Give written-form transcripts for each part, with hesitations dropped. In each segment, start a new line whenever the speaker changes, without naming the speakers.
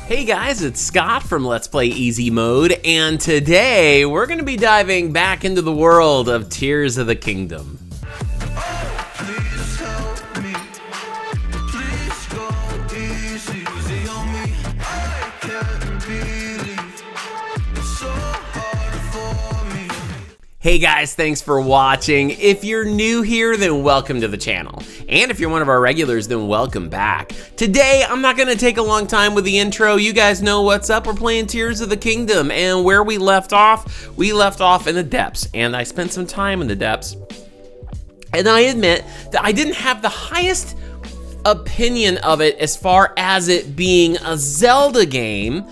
Hey guys, it's Scott from Let's Play Easy Mode, and today we're going to be diving back into the world of Tears of the Kingdom. Hey guys, thanks for watching. If you're new here, then welcome to the channel. And if you're one of our regulars, then welcome back. Today, I'm not gonna take a long time with the intro. You guys know what's up. We're playing Tears of the Kingdom, and where we left off in the depths, and I spent some time in the depths. And I admit that I didn't have the highest opinion of it as far as it being a Zelda game,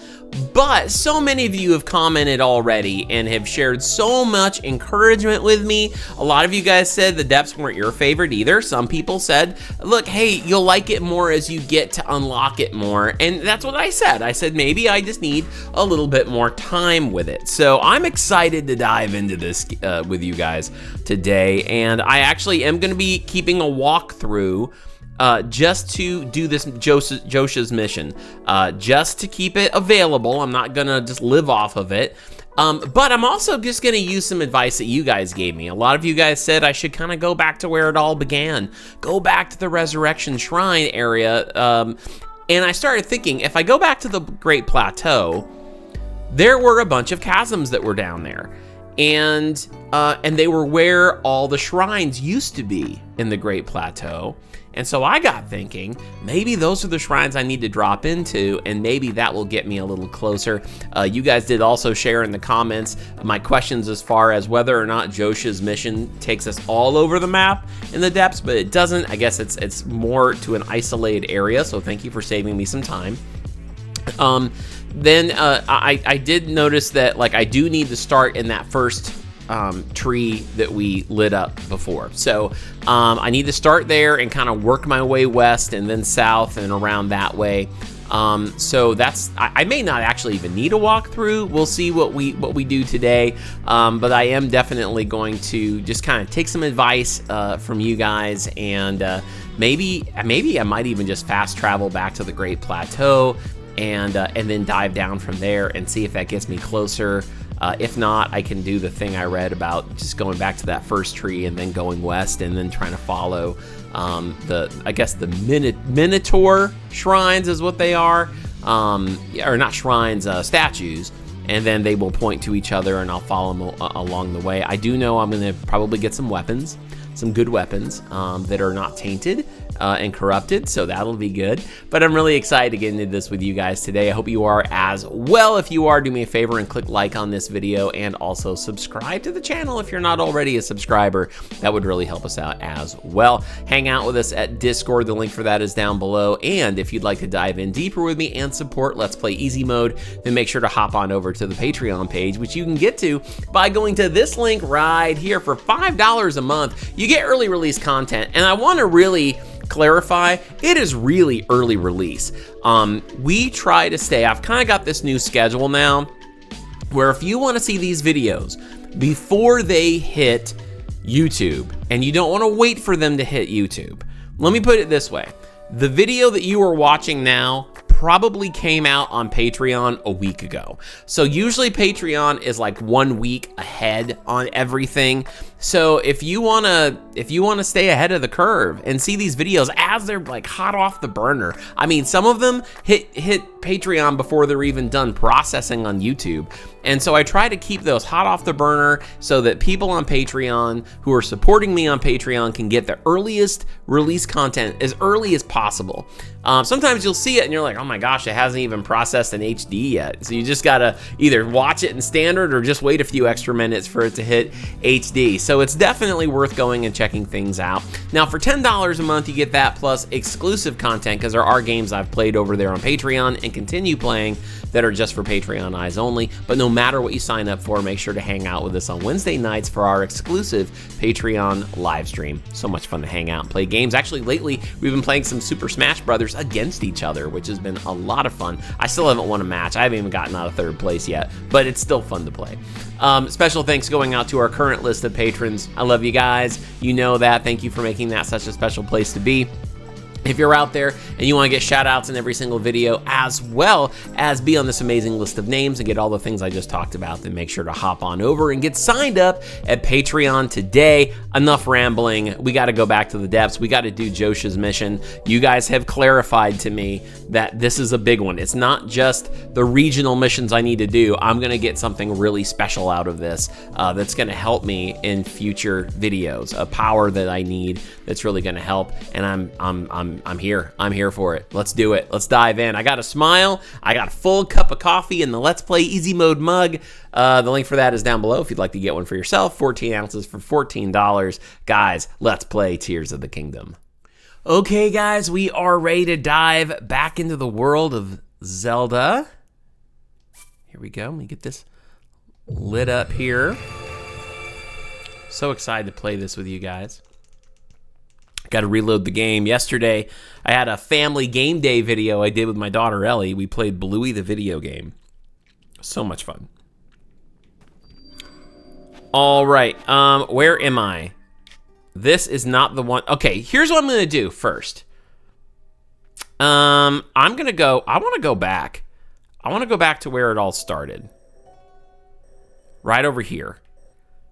but so many of you have commented already and have shared so much encouragement with me. A lot of you guys said the depths weren't your favorite either. Some people said, look, hey, you'll like it more as you get to unlock it more. And that's what I said. I said, maybe I just need a little bit more time with it. So I'm excited to dive into this with you guys today. And I actually am going to be keeping a walkthrough just to do this Josha's mission, just to keep it available. I'm not gonna just live off of it, but I'm also just gonna use some advice that you guys gave me. A lot of you guys said I should kind of go back to where it all began, go back to the Resurrection Shrine area, and I started thinking, if I go back to the Great Plateau, there were a bunch of chasms that were down there. And they were where all the shrines used to be in the Great Plateau. And so I got thinking, maybe those are the shrines I need to drop into, and maybe that will get me a little closer. You guys did also share in the comments my questions as far as whether or not Josha's mission takes us all over the map in the depths, but it doesn't. I guess it's more to an isolated area, so thank you for saving me some time. Then I did notice that, like, I do need to start in that first tree that we lit up before. So I need to start there and kind of work my way west and then south and around that way. So that's, I may not actually even need a walkthrough. We'll see what we do today. But I am definitely going to just kind of take some advice from you guys, and maybe I might even just fast travel back to the Great Plateau and then dive down from there and see if that gets me closer. If not, I can do the thing I read about just going back to that first tree and then going west and then trying to follow I guess the Minotaur shrines is what they are, or not shrines, statues, and then they will point to each other and I'll follow them along the way. I do know I'm going to probably get some weapons, some good weapons that are not tainted and corrupted, so that'll be good. But I'm really excited to get into this with you guys today. I hope you are as well. If you are, do me a favor and click like on this video, and also subscribe to the channel if you're not already a subscriber. That would really help us out as well. Hang out with us at Discord. The link for that is down below. And if you'd like to dive in deeper with me and support Let's Play Easy Mode, then make sure to hop on over to the Patreon page, which you can get to by going to this link right here. For $5 a month, you get early release content. And I want to really clarify, it is really early release. We try to stay, I've kind of got this new schedule now where if you want to see these videos before they hit YouTube and you don't want to wait for them to hit YouTube, let me put it this way. The video that you are watching now probably came out on Patreon a week ago. So usually Patreon is like 1 week ahead on everything. So if you wanna stay ahead of the curve and see these videos as they're like hot off the burner, I mean, some of them hit Patreon before they're even done processing on YouTube. And so I try to keep those hot off the burner so that people on Patreon who are supporting me on Patreon can get the earliest release content as early as possible. Sometimes you'll see it and you're like, oh my gosh, it hasn't even processed in HD yet. So you just gotta either watch it in standard or just wait a few extra minutes for it to hit HD. So it's definitely worth going and checking things out. Now for $10 a month, you get that plus exclusive content, because there are games I've played over there on Patreon and continue playing that are just for Patreon eyes only. But no matter what you sign up for, make sure to hang out with us on Wednesday nights for our exclusive Patreon live stream. So much fun to hang out and play games. Actually, lately, we've been playing some Super Smash Brothers against each other, which has been a lot of fun. I still haven't won a match. I haven't even gotten out of third place yet, but it's still fun to play. Special thanks going out to our current list of patrons. I love you guys. You know that. Thank you for making that such a special place to be. If you're out there and you want to get shout outs in every single video, as well as be on this amazing list of names and get all the things I just talked about, then make sure to hop on over and get signed up at Patreon today. Enough rambling. We got to go back to the depths. We got to do Josh's mission. You guys have clarified to me that this is a big one. It's not just the regional missions I need to do. I'm going to get something really special out of this that's going to help me in future videos. A power that I need that's really going to help, and I'm here. I'm here for it. Let's do it. Let's dive in. I got a smile. I got a full cup of coffee in the Let's Play Easy Mode mug. The link for that is down below if you'd like to get one for yourself. 14 ounces for $14. Guys, let's play Tears of the Kingdom. Okay, guys, we are ready to dive back into the world of Zelda. Here we go. Let me get this lit up here. So excited to play this with you guys. Got to reload the game. Yesterday, I had a family game day video I did with my daughter Ellie. We played Bluey the video game. So much fun. All right, where am I? This is not the one. Okay, here's what I'm gonna do first. I'm gonna go. I want to go back. I want to go back to where it all started. Right over here,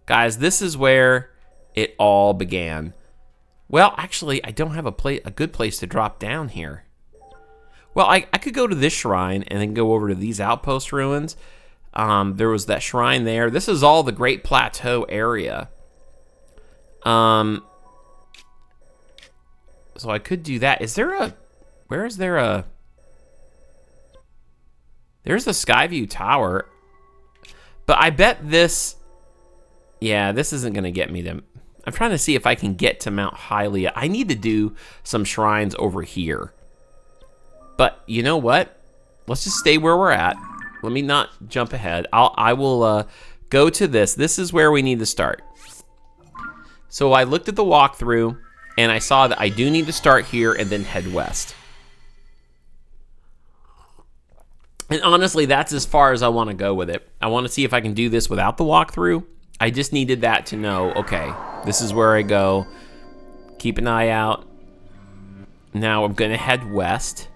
guys. This is where it all began. Well, actually, I don't have a good place to drop down here. Well, I could go to this shrine and then go over to these outpost ruins. There was that shrine there. This is all the Great Plateau area. So I could do that. Is there a... Where is there a... There's the Skyview Tower. But I bet this... Yeah, this isn't going to get me to... I'm trying to see if I can get to Mount Hylia. I need to do some shrines over here. But you know what? Let's just stay where we're at. Let me not jump ahead. I will go to this. This is where we need to start. So I looked at the walkthrough, and I saw that I do need to start here and then head west. And honestly, that's as far as I want to go with it. I want to see if I can do this without the walkthrough. I just needed that to know, okay, this is where I go. Keep an eye out. Now I'm going to head west.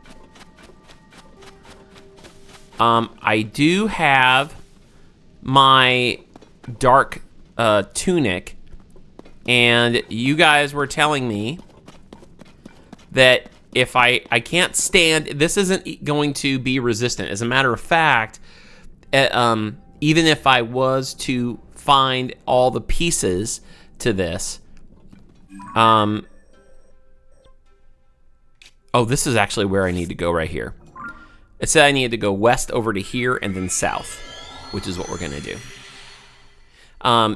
I do have my dark tunic, and you guys were telling me that if I can't stand, this isn't going to be resistant. As a matter of fact, even if I was to find all the pieces to this, oh, this is actually where I need to go right here. It said I needed to go west over to here and then south, which is what we're gonna do.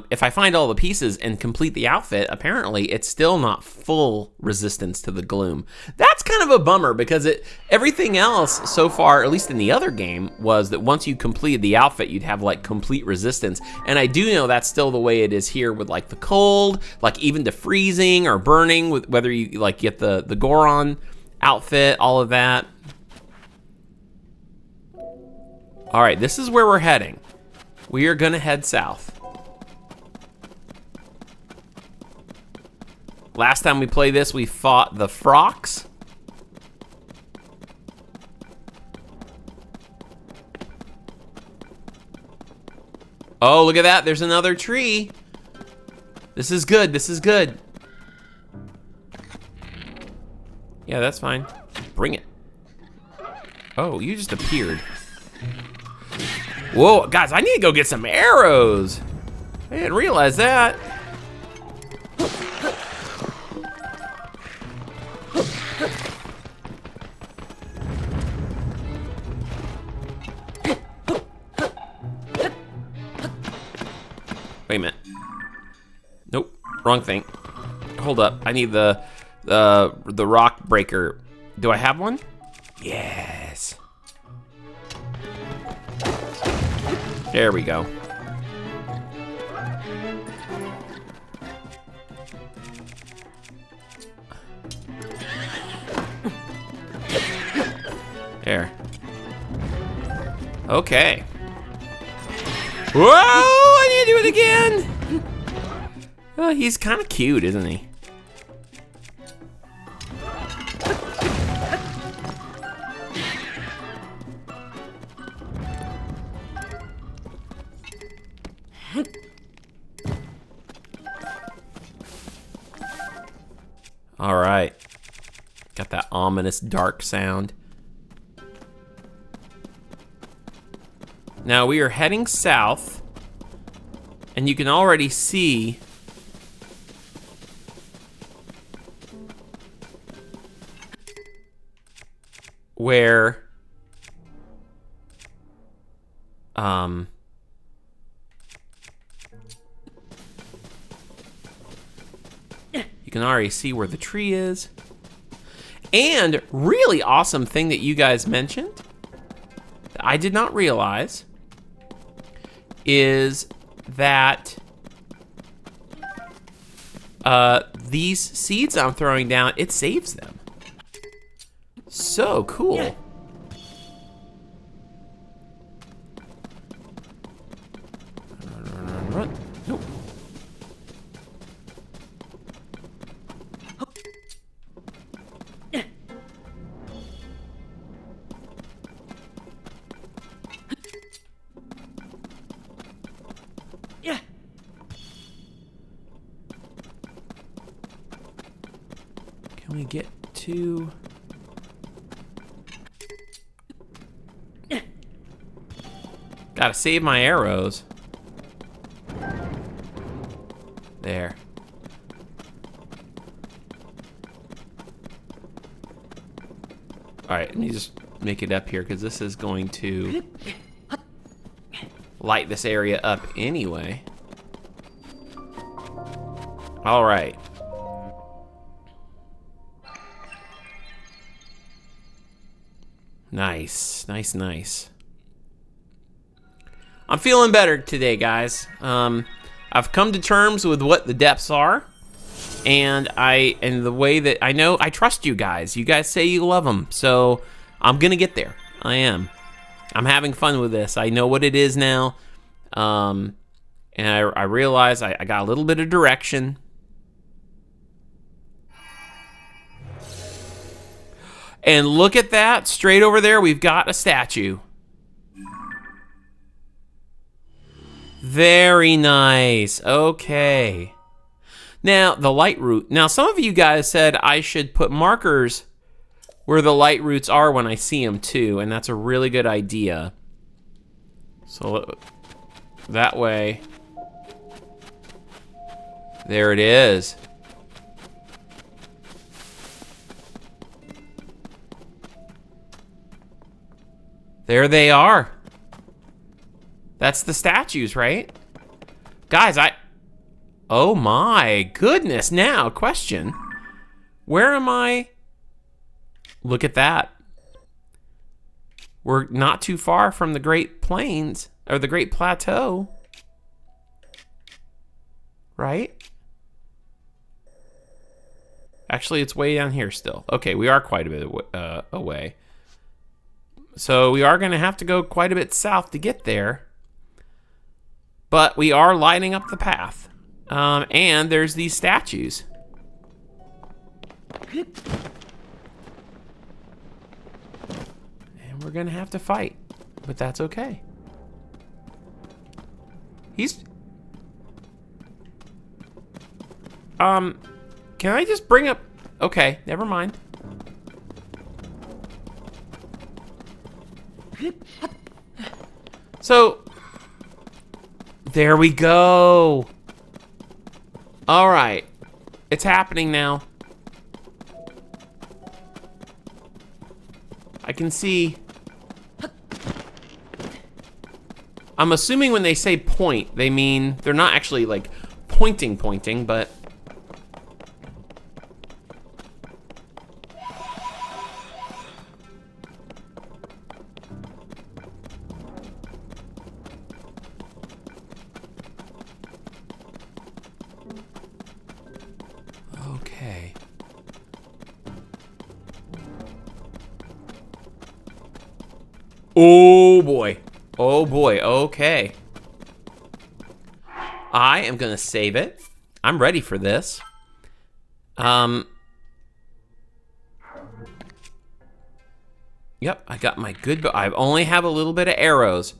If I find all the pieces and complete the outfit, apparently it's still not full resistance to the gloom. That's kind of a bummer because everything else so far, at least in the other game, was that once you completed the outfit, you'd have like complete resistance. And I do know that's still the way it is here with like the cold, like even to freezing or burning, with whether you like get the Goron outfit, all of that. All right, this is where we're heading. We are gonna head south. Last time we played this, we fought the Frocks. Oh, look at that. There's another tree. This is good. This is good. Yeah, that's fine. Bring it. Oh, you just appeared. Whoa, guys, I need to go get some arrows. I didn't realize that. Wait a minute. Nope, wrong thing. Hold up, I need the rock breaker. Do I have one? Yes. There we go. There. Okay. Whoa! I need to do it again! Well, he's kind of cute, isn't he? All right. Got that ominous dark sound. Now we are heading south, and you can already see where you can already see where the tree is. And really awesome thing that you guys mentioned that I did not realize is that these seeds I'm throwing down, it saves them. So cool. Yeah. Run. Nope. Yeah. Can we get to... Gotta save my arrows. There. All right, let me just make it up here because this is going to light this area up anyway. All right. Nice, nice, nice. I'm feeling better today, guys. I've come to terms with what the depths are, and the way that I know I trust you guys. You guys say you love them, so I'm gonna get there. I am. I'm having fun with this. I know what it is now, and I realize I got a little bit of direction. And look at that, straight over there, we've got a statue. Very nice. Okay. Now, the light root. Now, some of you guys said I should put markers where the light roots are when I see them too, and that's a really good idea. So that way, there it is. There they are. That's the statues, right? Guys, oh my goodness, now, question. Where am I? Look at that. We're not too far from the Great Plains, or the Great Plateau. Right? Actually, it's way down here still. Okay, we are quite a bit away. So we are gonna have to go quite a bit south to get there. But we are lighting up the path. And there's these statues. And we're gonna have to fight, but that's okay. Can I just bring up, okay, never mind. So, there we go. All right, it's happening now. I can see. I'm assuming when they say point, they mean they're not actually like pointing, but. Okay. Oh boy. Oh boy, okay. I am gonna save it. I'm ready for this. Yep, I got my good, I only have a little bit of arrows,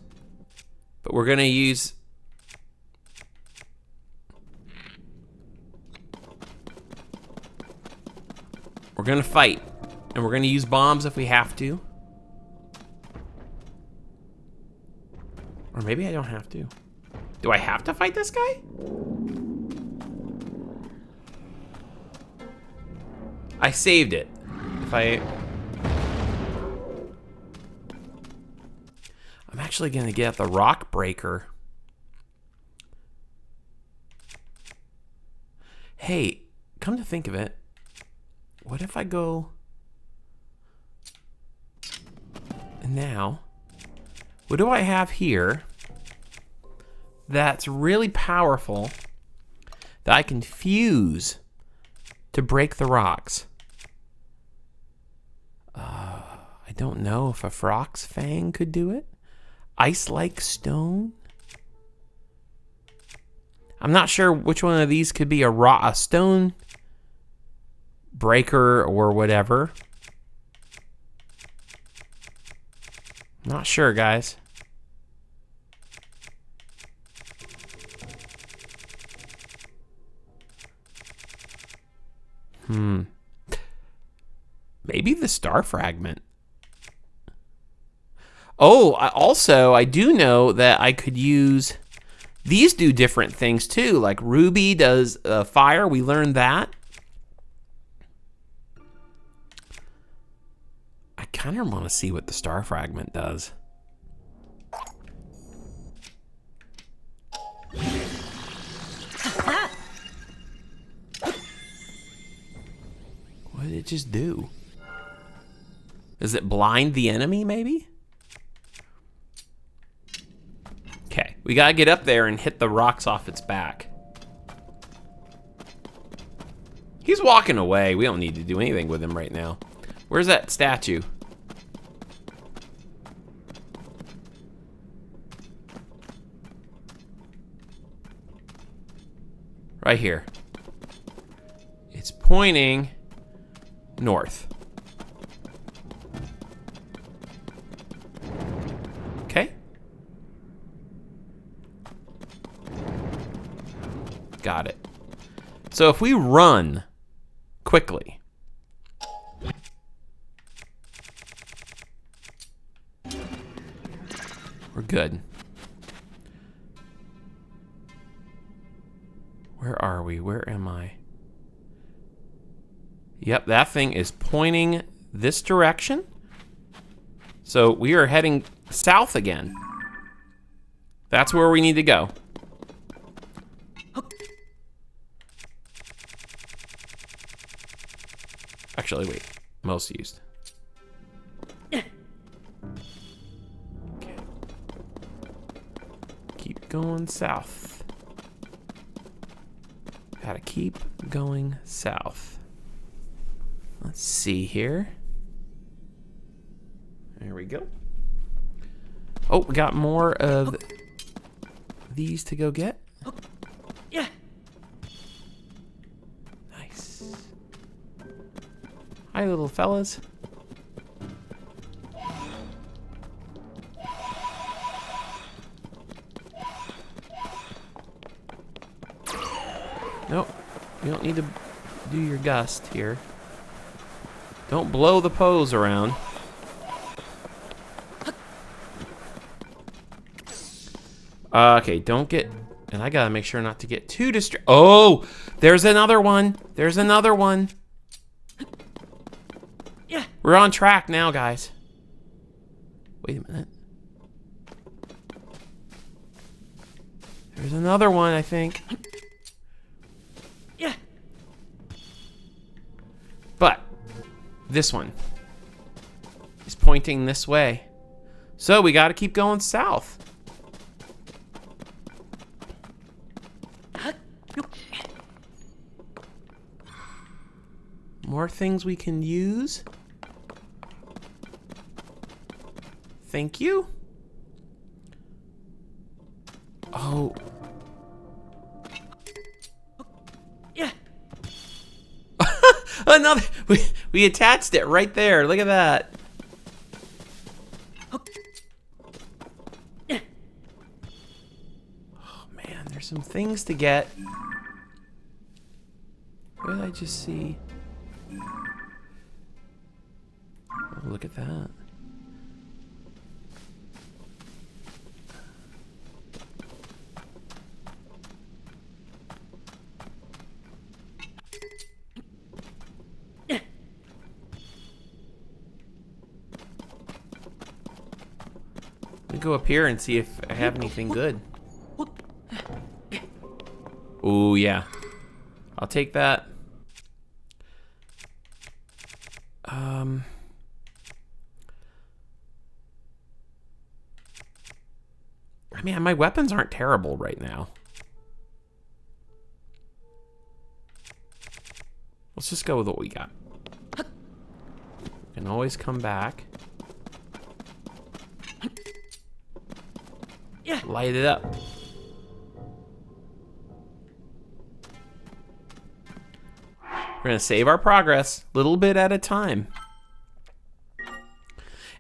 but we're gonna use. We're gonna fight. And we're gonna use bombs if we have to. Or maybe I don't have to. Do I have to fight this guy? I saved it. If I'm actually gonna get the rock breaker. Hey, come to think of it, what if I go now? What do I have here that's really powerful that I can fuse to break the rocks? I don't know if a frog's fang could do it. Ice-like stone. I'm not sure which one of these could be a stone breaker or whatever. Not sure, guys. Maybe the star fragment. Oh, I do know that I could use... These do different things too. Like ruby does fire. We learned that. I kind of want to see what the star fragment does. What did it just do? Does it blind the enemy, maybe? Okay, we gotta get up there and hit the rocks off its back. He's walking away. We don't need to do anything with him right now. Where's that statue? Right here. It's pointing north. Okay. Got it. So if we run quickly, we're good. Where are we? Where am I? Yep, that thing is pointing this direction. So we are heading south again. That's where we need to go. Actually, wait. Most used. Okay. Keep going south. Gotta keep going south. Let's see here. There we go. Oh, we got more of these to go get.
Yeah.
Nice. Hi, little fellas. Nope. You don't need to do your gust here. Don't blow the pose around. Okay, don't get... And I gotta make sure not to get too distracted. Oh! There's another one! There's another one!
Yeah.
We're on track now, guys. Wait a minute. There's another one, I think.
Yeah.
But this one is pointing this way. So we got to keep going south. More things we can use. Thank you. Oh.
Yeah.
Another. We attached it right there. Look at that.
Yeah.
Oh man, there's some things to get. What did I just see? look at that. Let me go up here and see if I have anything good. Ooh, yeah. I'll take that. I mean, my weapons aren't terrible right now. Let's just go with what we got. Can always come back.
Yeah.
Light it up. We're gonna save our progress, little bit at a time.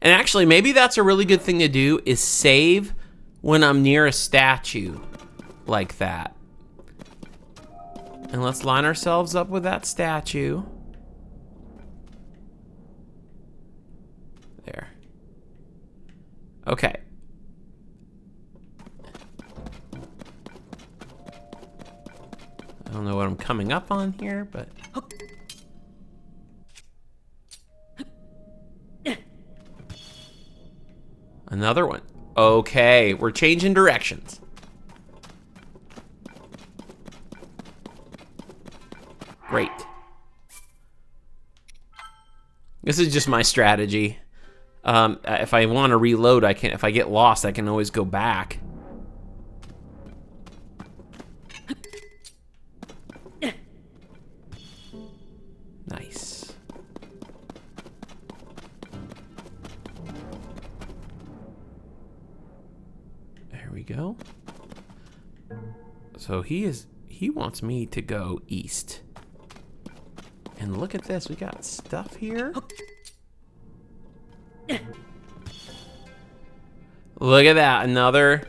And actually, maybe that's a really good thing to do, is save when I'm near a statue like that. And let's line ourselves up with that statue. There. Okay. I don't know what I'm coming up on here, but... Another one. Okay, we're changing directions. Great. This is just my strategy. If I want to reload, I can. If I get lost, I can always go back. Nice. There we go. So he wants me to go east. And look at this, we got stuff here. Look at that, another.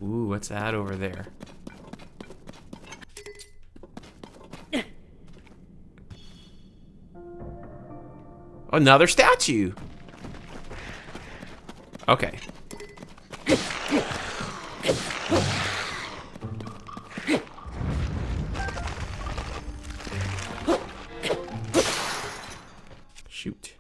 Ooh, what's that over there? Another statue. Okay. Shoot.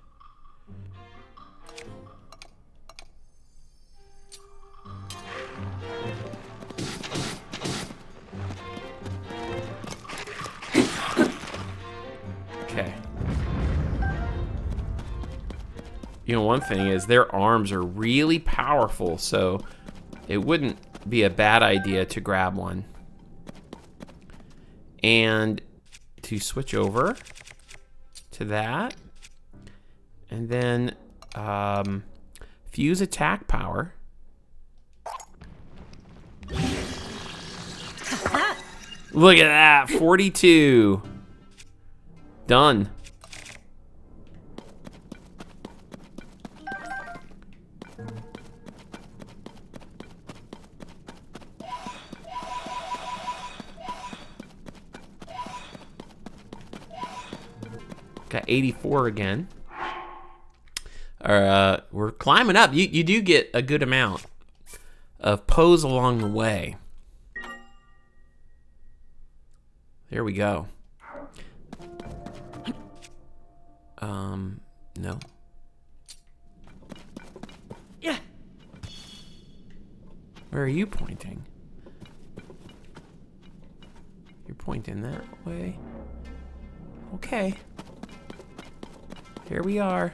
Okay. You know, one thing is their arms are really powerful, so it wouldn't be a bad idea to grab one. And to switch over to that. And then fuse attack power. Look at that, 42. Done. Got 84 again. We're climbing up. You do get a good amount of pose along the way. There we go. No.
Yeah.
Where are you pointing? You're pointing that way. Okay. Here we are.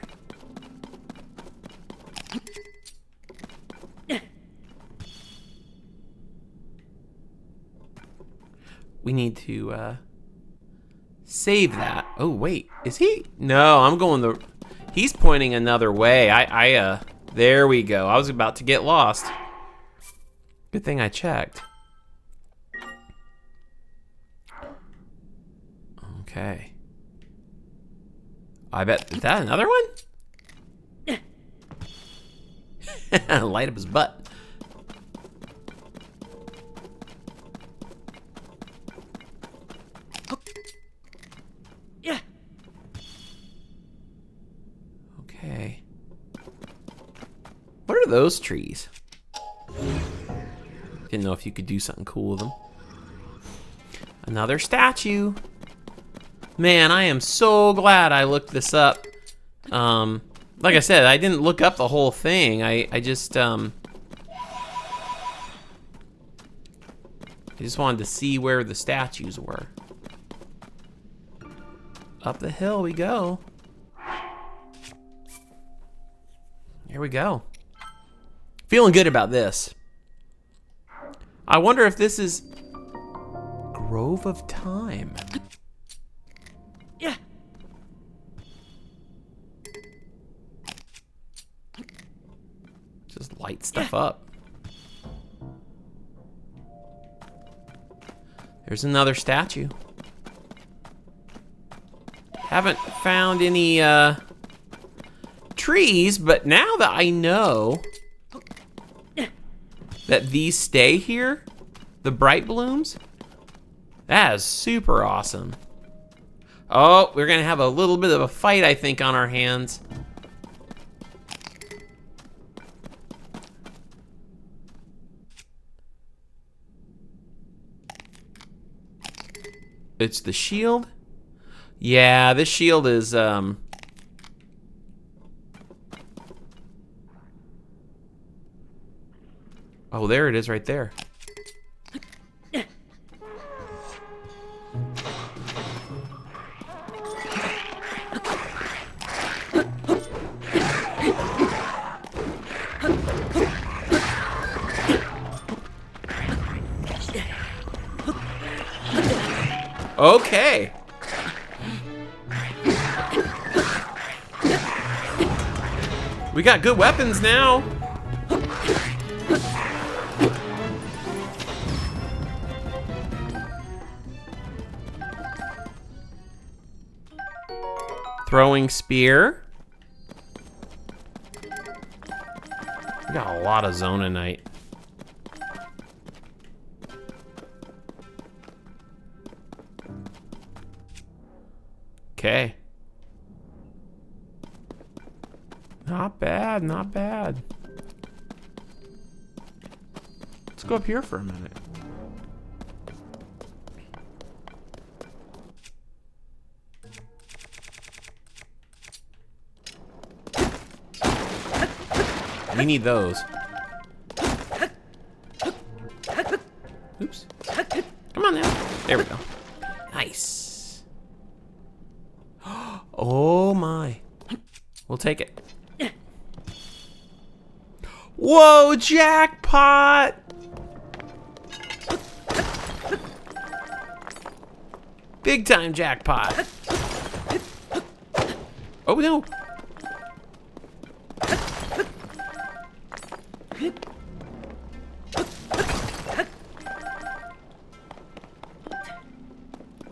We need to save that. Oh wait, is he? No, I'm going he's pointing another way. There we go. I was about to get lost. Good thing I checked. Okay. I bet, is that another one? Light up his butt.
Yeah.
those trees. Didn't know if you could do something cool with them. Another statue. Man, I am so glad I looked this up. Like I said, I didn't look up the whole thing. I just wanted to see where the statues were. Up the hill we go. Here we go. Feeling good about this. I wonder if this is Grove of Time.
Yeah.
Just light stuff up. There's another statue. Haven't found any trees, but now that I know that these stay here, the bright blooms, that is super awesome. Oh, we're gonna have a little bit of a fight, I think, on our hands. It's the shield? Yeah, this shield is, oh, there it is right there. Okay. We got good weapons now. Throwing spear. We got a lot of zonanite. Okay. Not bad, not bad. Let's go up here for a minute. We need those. Oops. Come on now. There we go. Nice. Oh my. We'll take it. Whoa, jackpot! Big time jackpot. Oh no.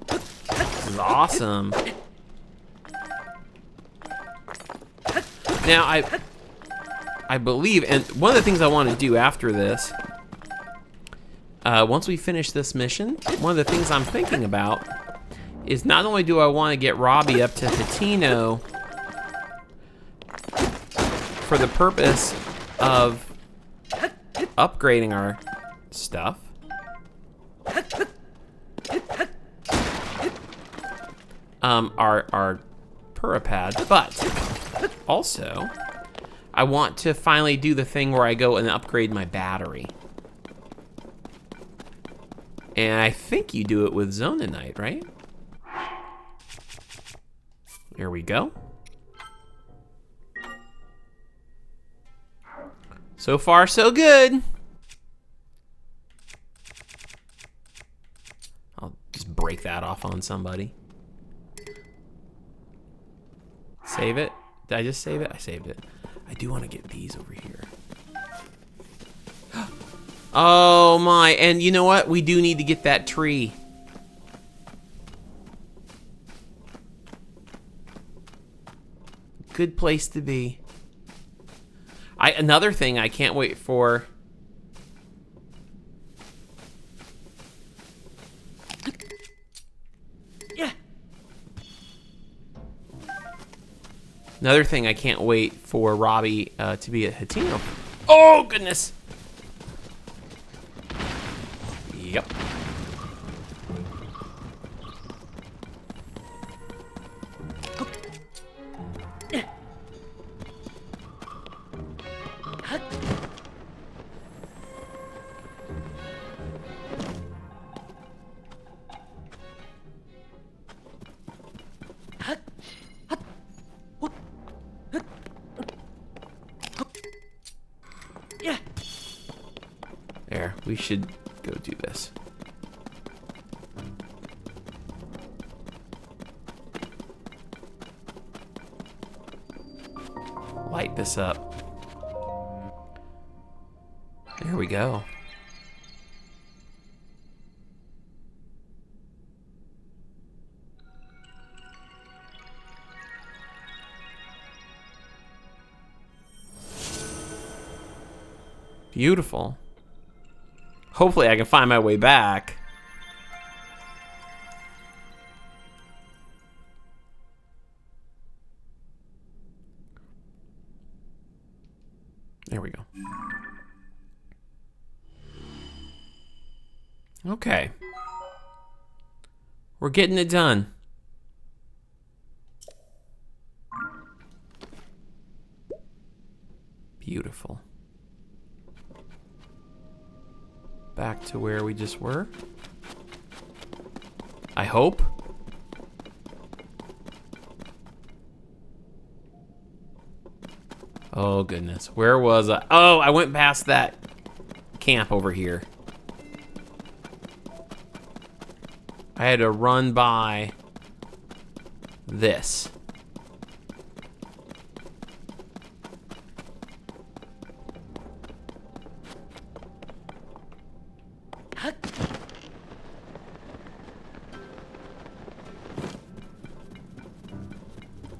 This is awesome. Now I believe, and one of the things I want to do after this, once we finish this mission, one of the things I'm thinking about is not only do I want to get Robbie up to Hatino for the purpose of upgrading our stuff, our Purapad, but also I want to finally do the thing where I go and upgrade my battery. And I think you do it with zonanite, right? There we go. So far, so good. I'll just break that off on somebody. Save it. Did I just save it? I saved it. I do want to get these over here. Oh my, and you know what? We do need to get that tree. Good place to be. Another thing I can't wait for.
Yeah.
Another thing I can't wait for Robbie to be at Hatino. Oh, goodness. Yep. There, we should go do this. Light this up. There we go. Beautiful. Hopefully I can find my way back. There we go. Okay. We're getting it done. Beautiful. Back to where we just were. I hope. Oh goodness, where was I? Oh, I went past that camp over here. I had to run by this.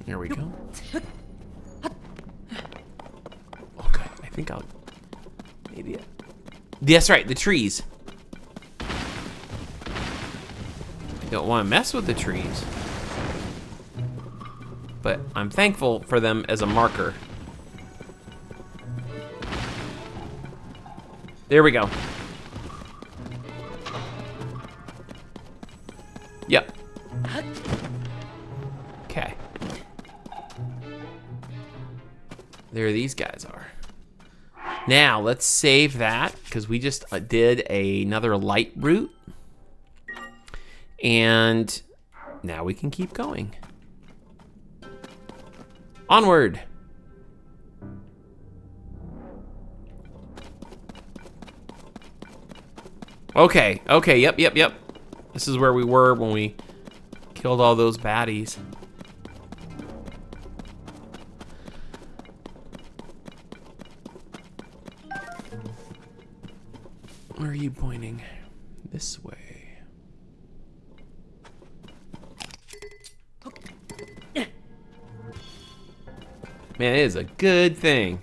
There we go. Okay, I think I'll maybe. That's right, the trees. I don't want to mess with the trees, but I'm thankful for them as a marker. There we go. Yep. Okay. There these guys are. Now, let's save that, because we just did another light route. And now we can keep going. Onward. Okay, okay, yep. This is where we were when we killed all those baddies. Where are you pointing? This way. Man, it is a good thing.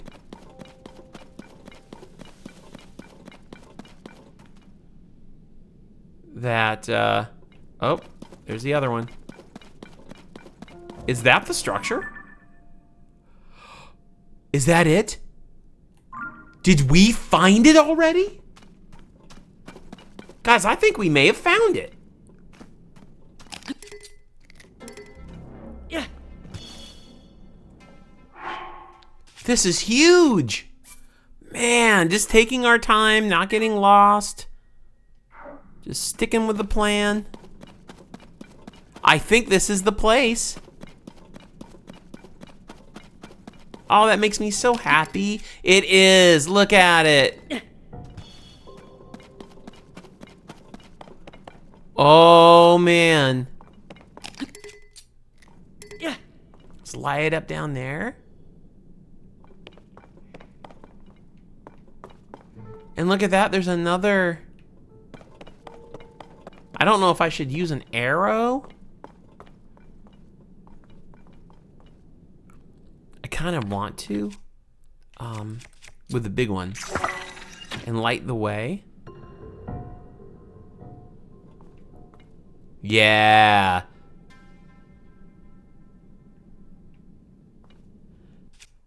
That, oh, there's the other one. Is that the structure? Is that it? Did we find it already? Guys, I think we may have found it.
Yeah.
This is huge. Man, just taking our time, not getting lost. Just sticking with the plan. I think this is the place. Oh, that makes me so happy. It is. Look at it. Oh, man.
Yeah.
Let's light it up down there. And look at that. There's another. I don't know if I should use an arrow. I kind of want to. With the big one. And light the way. Yeah.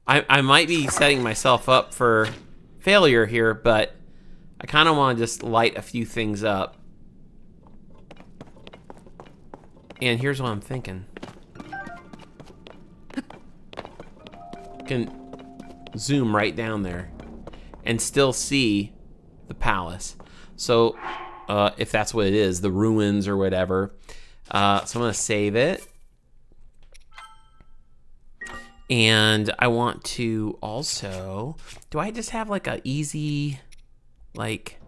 I might be setting myself up for failure here, but I kind of want to just light a few things up. And here's what I'm thinking. Can zoom right down there and still see the palace. So if that's what it is, the ruins or whatever. So I'm gonna save it. And I want to also, do I just have like a easy, like,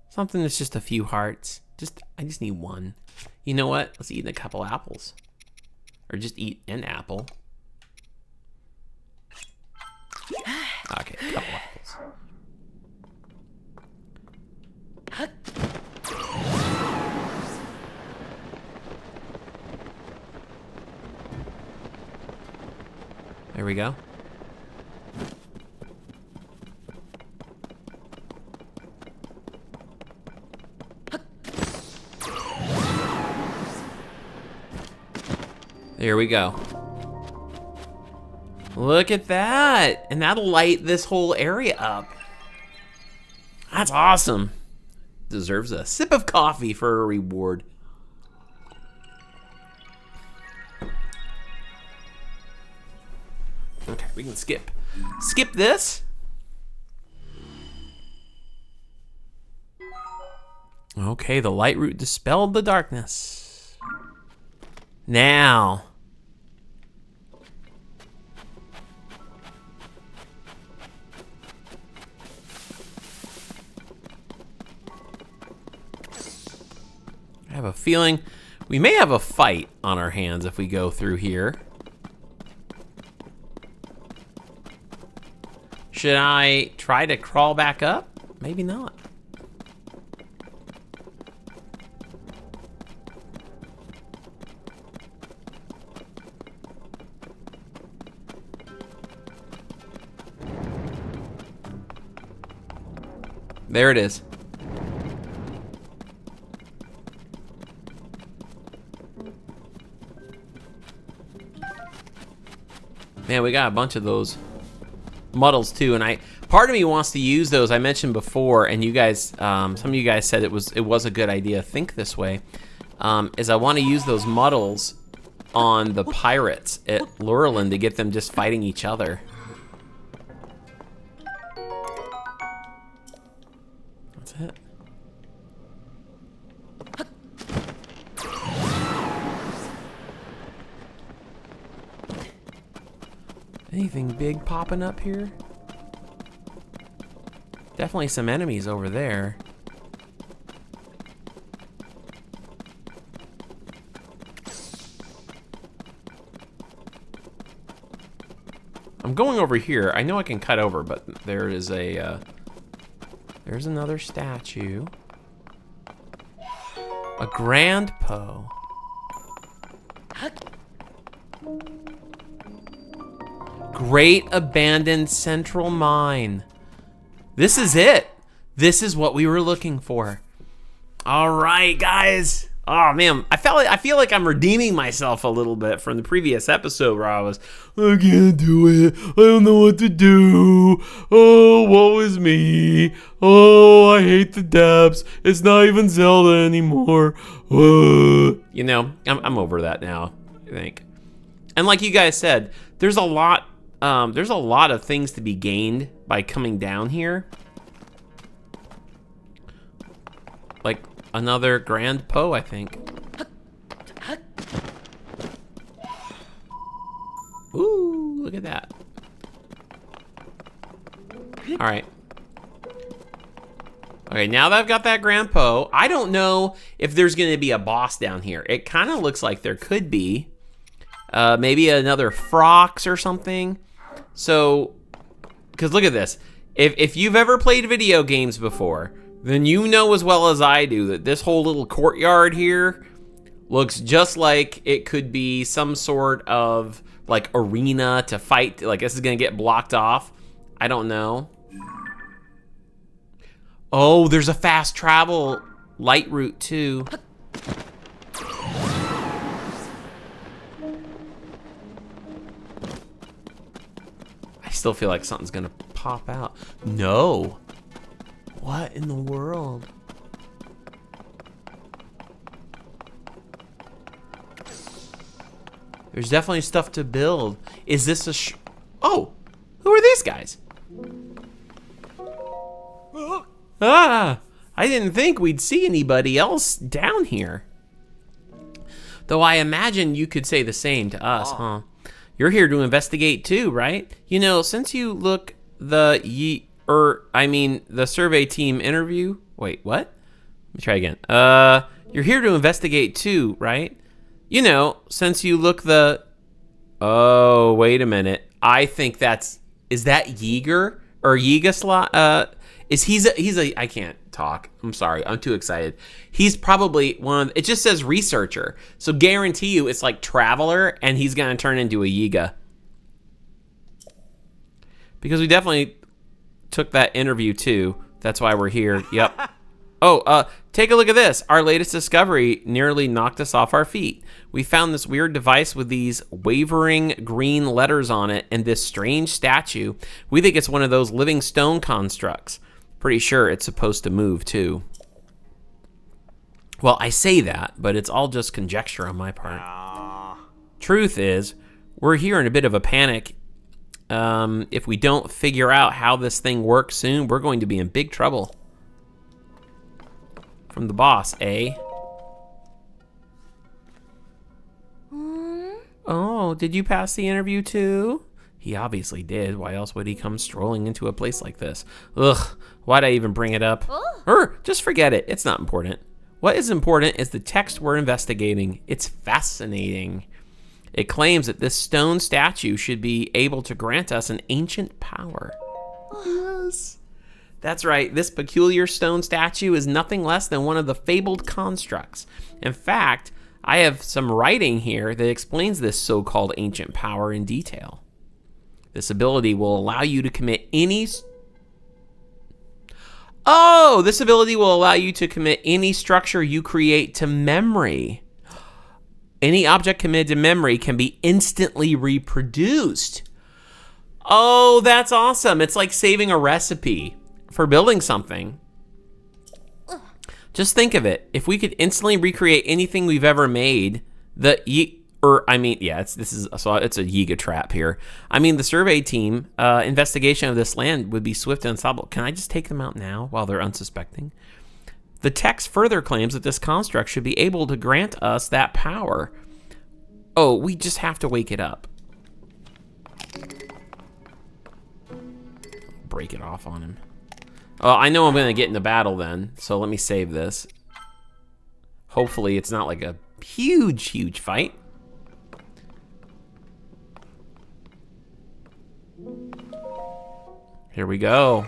something that's just a few hearts? I just need one. You know what? Let's eat a couple apples. Or just eat an apple. Okay, a couple apples. There we go. There we go. Look at that. And that'll light this whole area up. That's awesome. Deserves a sip of coffee for a reward. Okay, we can skip this. Okay, the light root dispelled the darkness. Now. I have a feeling we may have a fight on our hands if we go through here. Should I try to crawl back up? Maybe not. There it is. Man, we got a bunch of those muddles too, and part of me wants to use those. I mentioned before, and you guys, some of you guys said it was a good idea. Think this way, is I want to use those muddles on the pirates at Lurelin to get them just fighting each other. That's it. Anything big popping up here? Definitely some enemies over there. I'm going over here. I know I can cut over, but there is a, there's another statue. A Grand Poe. Great abandoned central mine. This is it. This is what we were looking for. All right, guys. Oh man, I feel like I'm redeeming myself a little bit from the previous episode where I can't do it. I don't know what to do. Oh, woe is me. Oh, I hate the depths. It's not even Zelda anymore. You know, I'm over that now, I think. And like you guys said, there's a lot of things to be gained by coming down here. Like another Grand Poe, I think. Ooh, look at that. All right. Okay, now that I've got that Grand Poe, I don't know if there's going to be a boss down here. It kind of looks like there could be. Maybe another Frox or something. So, because look at this. If you've ever played video games before, then you know as well as I do that this whole little courtyard here looks just like it could be some sort of like arena to fight. Like this is gonna get blocked off. I don't know. Oh, there's a fast travel light route too. I still feel like something's gonna pop out. No. What in the world? There's definitely stuff to build. Is this a oh, who are these guys? Ah, I didn't think we'd see anybody else down here. Though I imagine you could say the same to us, huh? You're here to investigate too, right? You know, since you look the survey team interview. Wait, what? Let me try again. You're here to investigate too, right? You know, since you look the... Oh, wait a minute. I think is that Yeager or Yigaslot? I can't talk. I'm sorry. I'm too excited. He's probably it just says researcher. So guarantee you it's like traveler and he's going to turn into a Yiga. Because we definitely took that interview too. That's why we're here. Yep. Oh, take a look at this. Our latest discovery nearly knocked us off our feet. We found this weird device with these wavering green letters on it and this strange statue. We think it's one of those living stone constructs. Pretty sure it's supposed to move too. Well, I say that, but it's all just conjecture on my part. Truth is, we're here in a bit of a panic. If we don't figure out how this thing works soon, we're going to be in big trouble. From the boss, eh? Oh, did you pass the interview too? He obviously did. Why else would he come strolling into a place like this? Ugh, why'd I even bring it up? Just forget it. It's not important. What is important is the text we're investigating. It's fascinating. It claims that this stone statue should be able to grant us an ancient power. Yes. That's right. This peculiar stone statue is nothing less than one of the fabled constructs. In fact, I have some writing here that explains this so-called ancient power in detail. This ability will allow you to commit this ability will allow you to commit any structure you create to memory. Any object committed to memory can be instantly reproduced. Oh, that's awesome. It's like saving a recipe for building something. Just think of it. If we could instantly recreate anything we've ever made, it's a Yiga trap here. I mean, the survey team investigation of this land would be swift and unstoppable. Can I just take them out now while they're unsuspecting? The text further claims that this construct should be able to grant us that power. Oh, we just have to wake it up. Break it off on him. Oh, I know I'm going to get into battle then, so let me save this. Hopefully it's not like a huge fight. Here we go.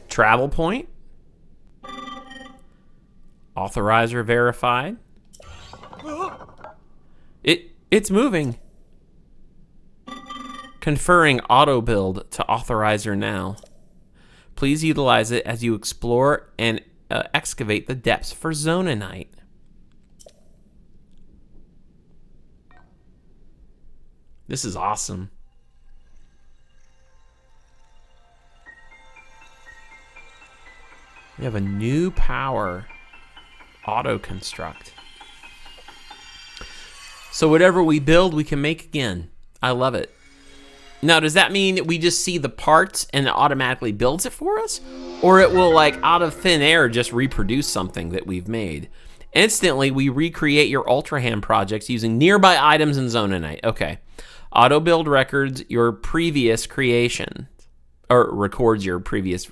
Travel point. Authorizer verified. It's moving. Conferring auto build to authorizer now. Please utilize it as you explore and excavate the depths for zonanite. This is awesome. We have a new power, auto construct. So whatever we build, we can make again. I love it. Now, does that mean we just see the parts and it automatically builds it for us? Or it will, like, out of thin air, just reproduce something that we've made? Instantly, we recreate your Ultra Hand projects using nearby items in Zonanite. Okay. Auto build records your previous creation, or records your previous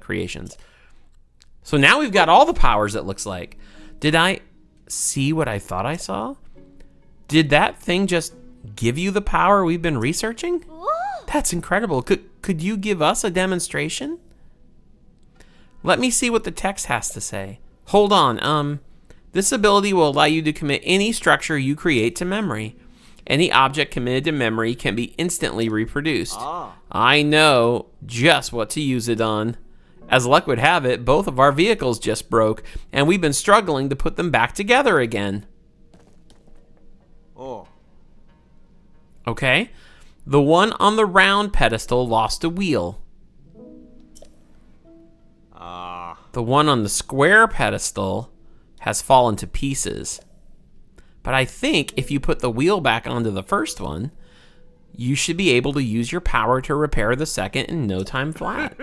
creations. So now we've got all the powers, it looks like. Did I see what I thought I saw? Did that thing just give you the power we've been researching? That's incredible. Could you give us a demonstration? Let me see what the text has to say. Hold on. This ability will allow you to commit any structure you create to memory. Any object committed to memory can be instantly reproduced. I know just what to use it on. As luck would have it, both of our vehicles just broke, and we've been struggling to put them back together again. Okay. The one on the round pedestal lost a wheel. The one on the square pedestal has fallen to pieces. But I think if you put the wheel back onto the first one, you should be able to use your power to repair the second in no time flat.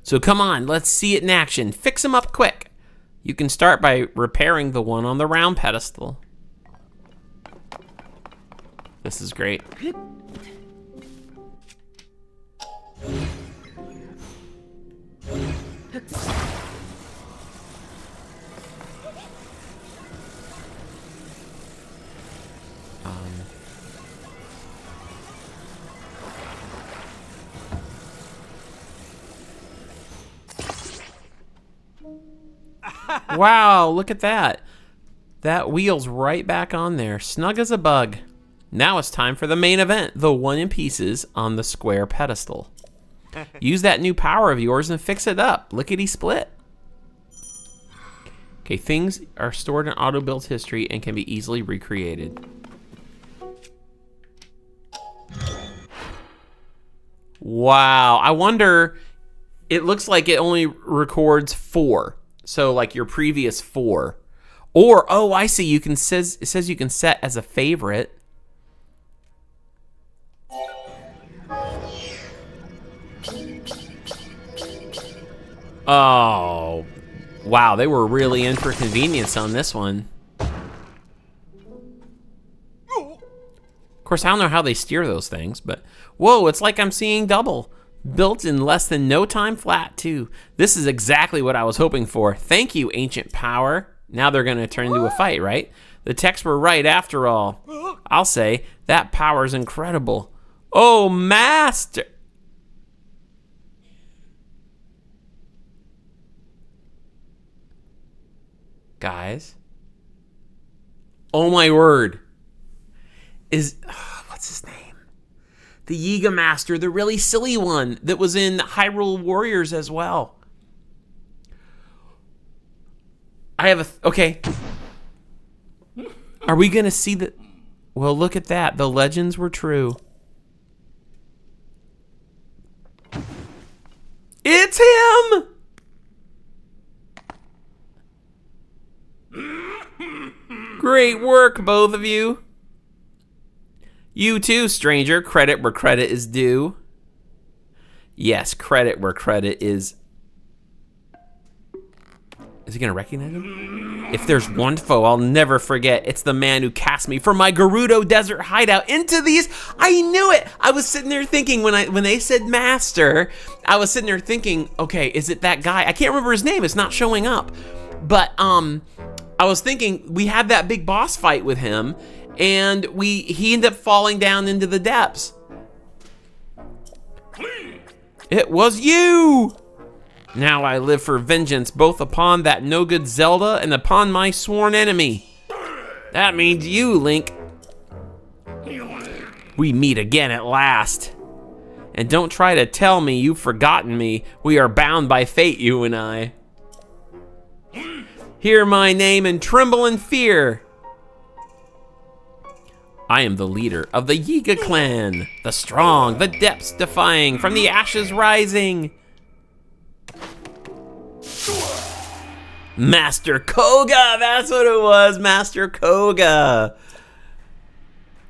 So come on, let's see it in action. Fix them up quick. You can start by repairing the one on the round pedestal. This is great. Wow, look at that. That wheel's right back on there, snug as a bug. Now it's time for the main event, the one in pieces on the square pedestal. Use that new power of yours and fix it up. Lickety split. Okay, things are stored in auto-build history and can be easily recreated. Wow, I wonder, it looks like it only records 4. So like your previous 4. Or, oh, I see, it says you can set as a favorite. Oh, wow, they were really in for convenience on this one. Of course, I don't know how they steer those things, but whoa, it's like I'm seeing double. Built in less than no time flat, too. This is exactly what I was hoping for. Thank you, ancient power. Now they're going to turn into a fight, right? The texts were right after all. I'll say, that power's incredible. Oh, master! Guys. Oh my word. What's his name? The Yiga Master, the really silly one that was in Hyrule Warriors as well. Okay. Are we gonna see the, well, look at that. The legends were true. It's him! Great work, both of you. You too, stranger. Credit where credit is due. Yes, credit where credit is. Is he gonna recognize him? If there's one foe I'll never forget, it's the man who cast me from my Gerudo Desert hideout into these. I knew it. I was sitting there thinking when they said master, I was sitting there thinking, okay, is it that guy? I can't remember his name. It's not showing up. But I was thinking we had that big boss fight with him, and he ended up falling down into the depths. It was you! Now I live for vengeance, both upon that no-good Zelda and upon my sworn enemy. That means you, Link. We meet again at last. And don't try to tell me you've forgotten me. We are bound by fate, you and I. Hear my name and tremble in fear. I am the leader of the Yiga clan, the strong, the depths defying, from the ashes rising. Master Koga, that's what it was, Master Koga.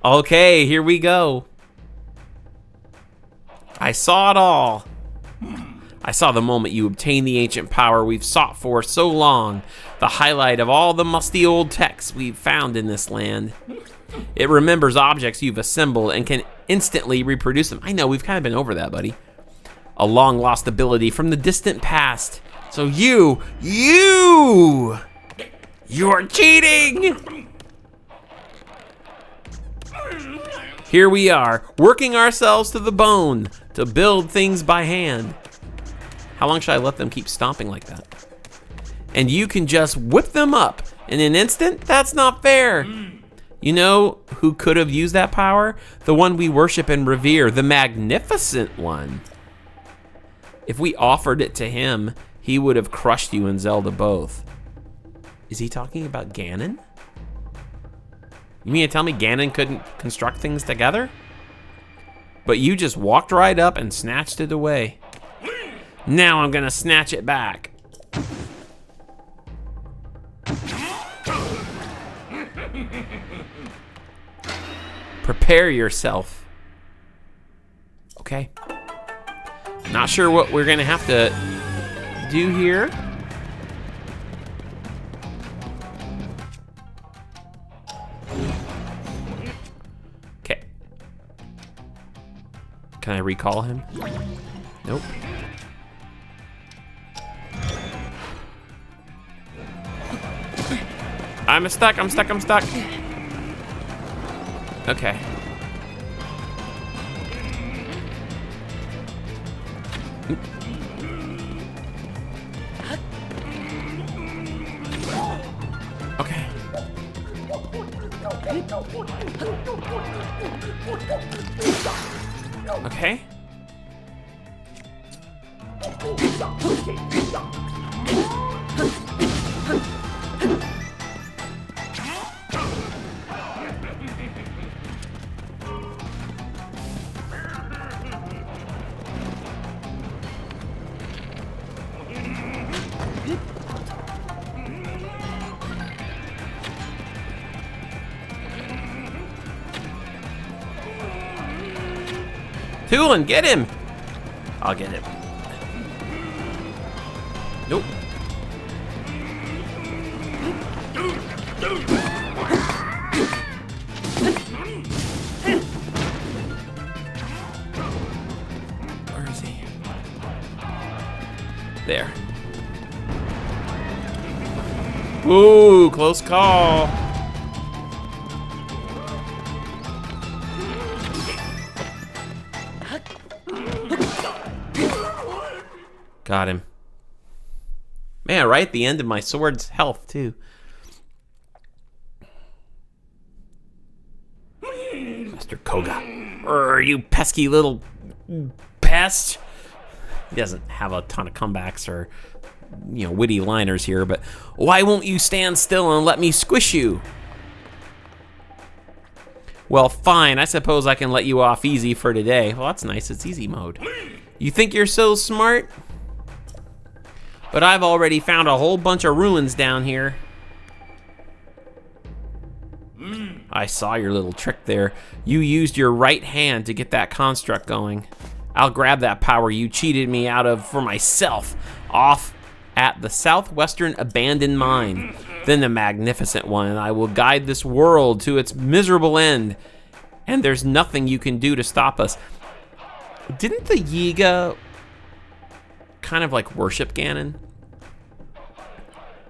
Okay, here we go. I saw it all. I saw the moment you obtained the ancient power we've sought for so long, the highlight of all the musty old texts we've found in this land. It remembers objects you've assembled and can instantly reproduce them. I know, we've kind of been over that, buddy. A long-lost ability from the distant past. So you are cheating! Here we are, working ourselves to the bone to build things by hand. How long should I let them keep stomping like that? And you can just whip them up in an instant? That's not fair. You know who could have used that power? The one we worship and revere, the magnificent one. If we offered it to him, he would have crushed you and Zelda both. Is he talking about Ganon? You mean to tell me Ganon couldn't construct things together? But you just walked right up and snatched it away. Now I'm gonna snatch it back. Prepare yourself. Okay. Not sure what we're gonna have to do here. Okay. Can I recall him? Nope. I'm stuck. Okay. Okay. Okay. Tulin, get him! I'll get him. Nope. Where is he? There. Ooh, close call. Got him. Man, right at the end of my sword's health, too. Mr. Koga. You pesky little pest. He doesn't have a ton of comebacks or, witty liners here, but why won't you stand still and let me squish you? Well, fine. I suppose I can let you off easy for today. Well, that's nice. It's easy mode. You think you're so smart? But I've already found a whole bunch of ruins down here. I saw your little trick there. You used your right hand to get that construct going. I'll grab that power you cheated me out of for myself off at the southwestern abandoned mine. Then the magnificent one, and I will guide this world to its miserable end. And there's nothing you can do to stop us. Didn't the Yiga kind of like worship Ganon?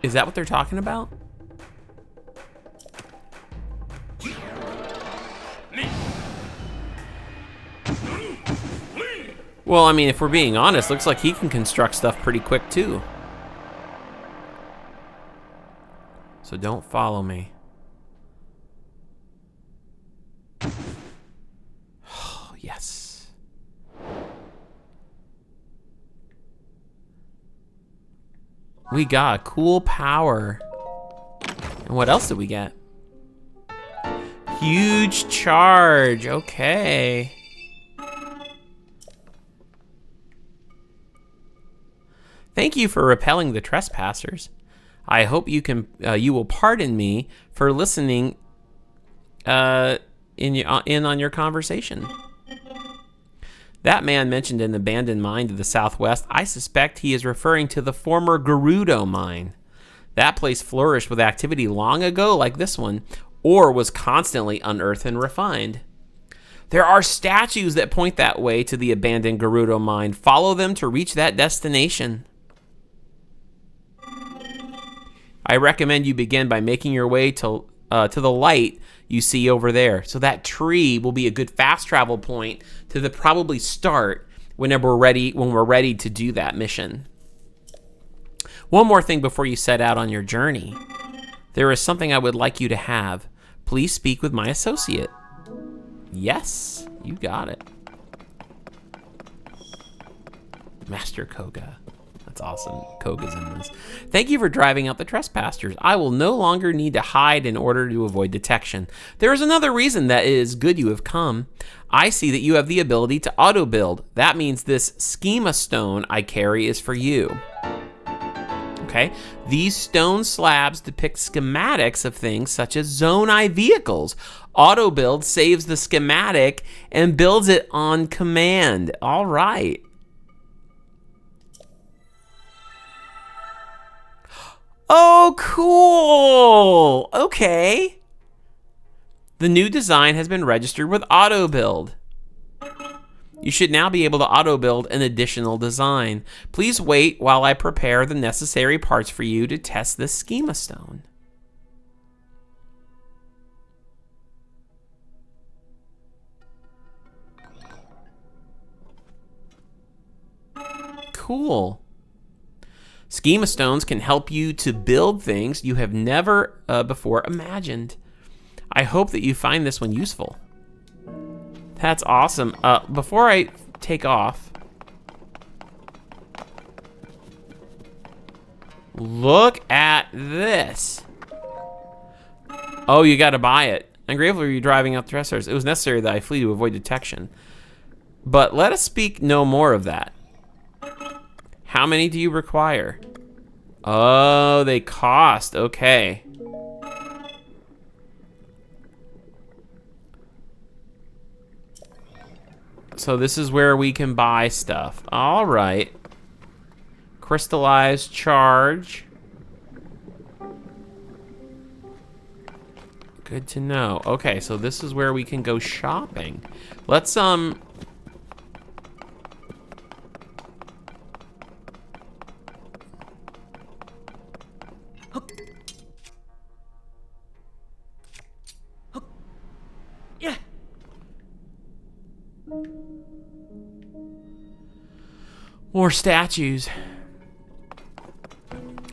Is that what they're talking about? Well, I mean, if we're being honest, looks like he can construct stuff pretty quick too. So don't follow me. Oh, yes. We got a cool power. And what else did we get? Huge charge. Okay. Thank you for repelling the trespassers. I hope you will pardon me for listening in on your conversation. That man mentioned an abandoned mine to the southwest. I suspect he is referring to the former Gerudo mine. That place flourished with activity long ago like this one, or was constantly unearthed and refined. There are statues that point that way to the abandoned Gerudo mine. Follow them to reach that destination. I recommend you begin by making your way to the light you see over there. So that tree will be a good fast travel point to the probably start when we're ready to do that mission. One more thing before you set out on your journey. There is something I would like you to have. Please speak with my associate. Yes, you got it. Master Koga. That's awesome. Koga's in this. Thank you for driving out the trespassers. I will no longer need to hide in order to avoid detection. There is another reason that it is good you have come. I see that you have the ability to auto-build. That means this schema stone I carry is for you. Okay, these stone slabs depict schematics of things such as Zone I vehicles. Auto build saves the schematic and builds it on command. All right. Oh, cool. Okay. The new design has been registered with auto build. You should now be able to auto-build an additional design. Please wait while I prepare the necessary parts for you to test this schema stone. Cool. Schema stones can help you to build things you have never before imagined. I hope that you find this one useful. That's awesome. Before I take off, look at this. Oh, you got to buy it. I'm grateful for you driving out the trespassers. It was necessary that I flee to avoid detection. But let us speak no more of that. How many do you require? Oh, they cost. Okay. So this is where we can buy stuff. All right. Crystallized charge. Good to know. Okay, so this is where we can go shopping. Let's
Yeah.
more statues.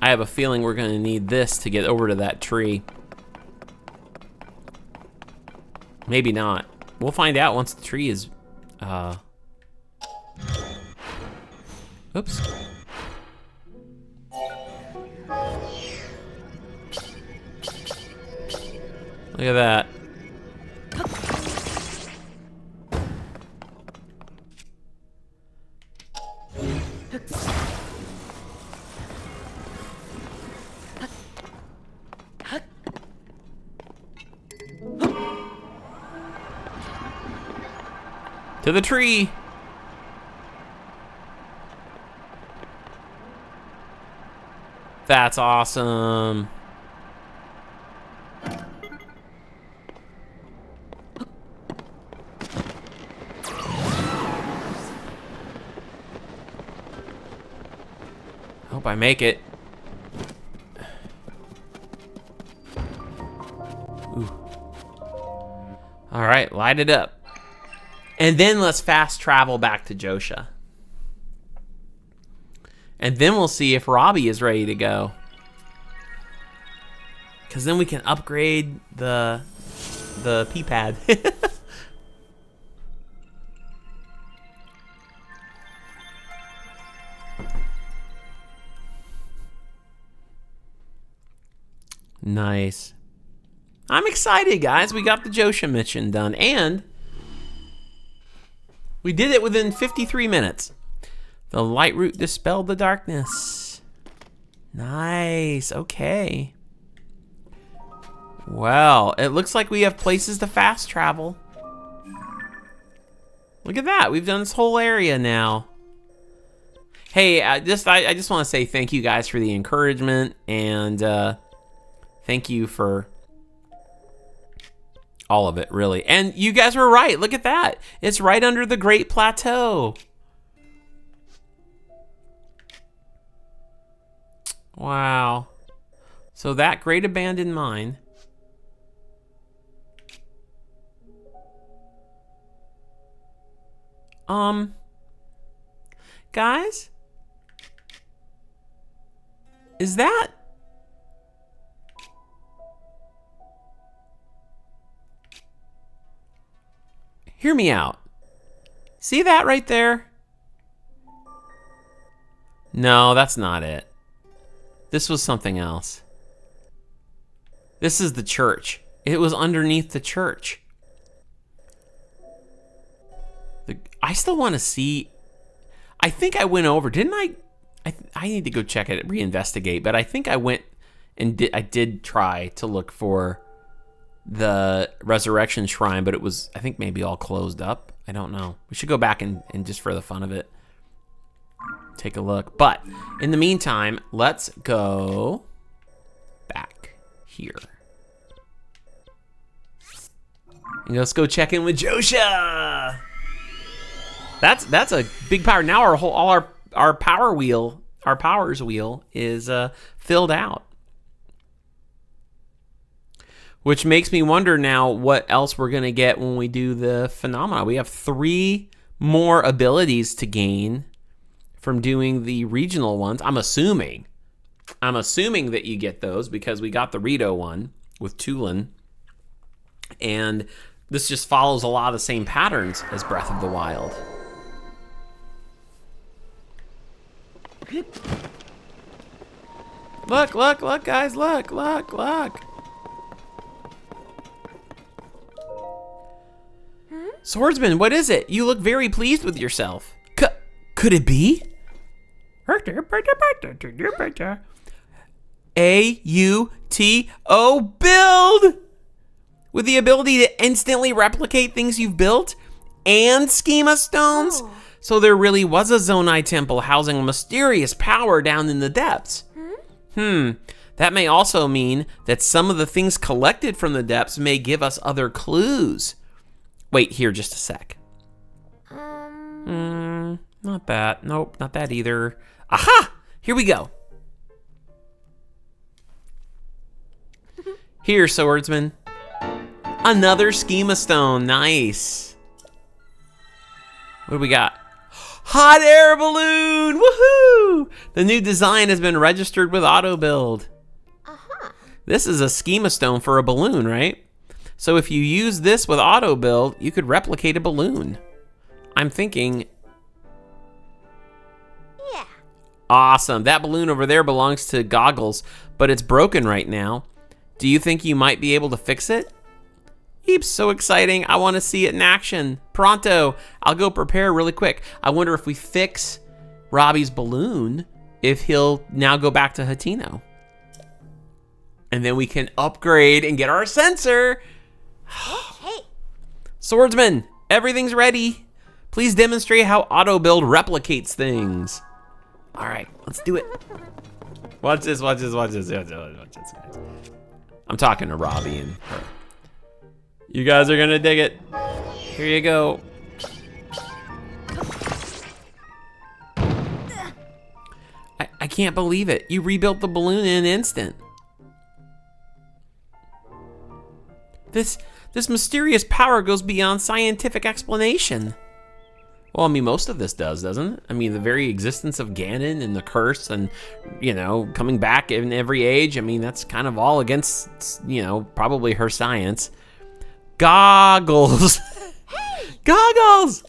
I have a feeling we're gonna need this to get over to that tree. Maybe not. We'll find out once the tree is, oops. Look at that. To the tree. That's awesome. Hope I make it. Ooh. All right, light it up. And then let's fast travel back to Josha. And then we'll see if Robbie is ready to go. Because then we can upgrade the P-pad. Nice. I'm excited, guys. We got the Josha mission done. And we did it within 53 minutes. The light root dispelled the darkness. Nice, okay. Well, it looks like we have places to fast travel. Look at that, we've done this whole area now. Hey, I just want to say thank you guys for the encouragement, and thank you for all of it, really. And you guys were right, look at that. It's right under the Great Plateau. Wow. So that Great Abandoned Mine. Guys? Is that? Hear me out. See that right there? No, that's not it. This was something else. This is the church. It was underneath the church. I still want to see. I think I went over, didn't I? I need to go check it, reinvestigate. But I think I went and I did try to look for the resurrection shrine, but it was, I think, maybe all closed up. I don't know. We should go back and just for the fun of it, take a look. But in the meantime, let's go back here. And let's go check in with Josha. That's a big power. Now our power wheel, our powers wheel is filled out. Which makes me wonder now what else we're gonna get when we do the phenomena. We have 3 more abilities to gain from doing the regional ones. I'm assuming that you get those because we got the Rito one with Tulin. And this just follows a lot of the same patterns as Breath of the Wild. Look, guys, look. Swordsman, what is it? You look very pleased with yourself. Could it be? A-U-T-O, build! With the ability to instantly replicate things you've built and schema stones? Oh. So there really was a Zonai temple housing a mysterious power down in the depths. That may also mean that some of the things collected from the depths may give us other clues. Wait here just a sec. Not that. Nope, not that either. Aha! Here we go. Here, swordsman. Another schema stone. Nice. What do we got? Hot air balloon! Woohoo! The new design has been registered with auto build. This is a schema stone for a balloon, right? So if you use this with auto build, you could replicate a balloon. I'm thinking. Yeah. Awesome. That balloon over there belongs to Goggles, but it's broken right now. Do you think you might be able to fix it? Heaps, so exciting. I want to see it in action. Pronto. I'll go prepare really quick. I wonder if we fix Robbie's balloon, if he'll now go back to Hatino. And then we can upgrade and get our sensor. Okay. Swordsman, everything's ready. Please demonstrate how auto build replicates things. All right, let's do it. Watch this. I'm talking to Robbie and her. You guys are gonna dig it. Here you go. I can't believe it. You rebuilt the balloon in an instant. This mysterious power goes beyond scientific explanation. Well, I mean, most of this does, doesn't it? I mean, the very existence of Ganon and the curse and, you know, coming back in every age, I mean, that's kind of all against, you know, probably her science. Goggles. Hey! Goggles!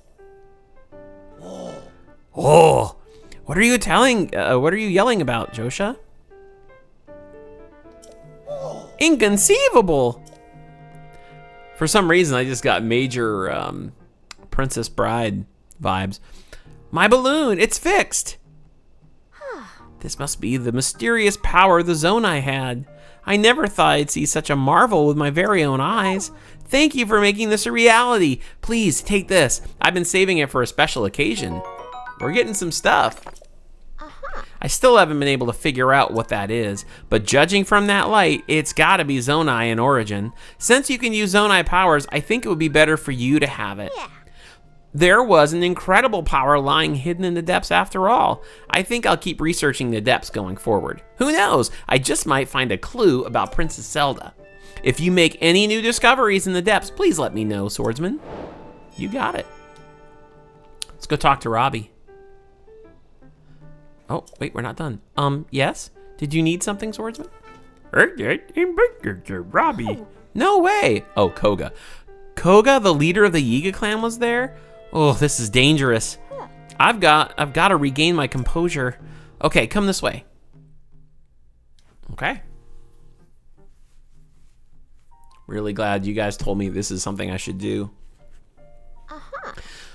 Oh. What are you yelling about, Josha? Inconceivable! For some reason, I just got major Princess Bride vibes. My balloon, it's fixed. This must be the mysterious power the Zonai had. I never thought I'd see such a marvel with my very own eyes. Thank you for making this a reality. Please, take this. I've been saving it for a special occasion. We're getting some stuff. I still haven't been able to figure out what that is, but judging from that light, it's gotta be Zonai in origin. Since you can use Zonai powers, I think it would be better for you to have it. Yeah. There was an incredible power lying hidden in the depths after all. I think I'll keep researching the depths going forward. Who knows? I just might find a clue about Princess Zelda. If you make any new discoveries in the depths, please let me know, swordsman. You got it. Let's go talk to Robbie. Oh, wait, we're not done. Yes? Did you need something, swordsman? Robbie. No way. Oh, Koga. Koga, the leader of the Yiga clan, was there? Oh, this is dangerous. I've got to regain my composure. Okay, come this way. Okay. Really glad you guys told me this is something I should do.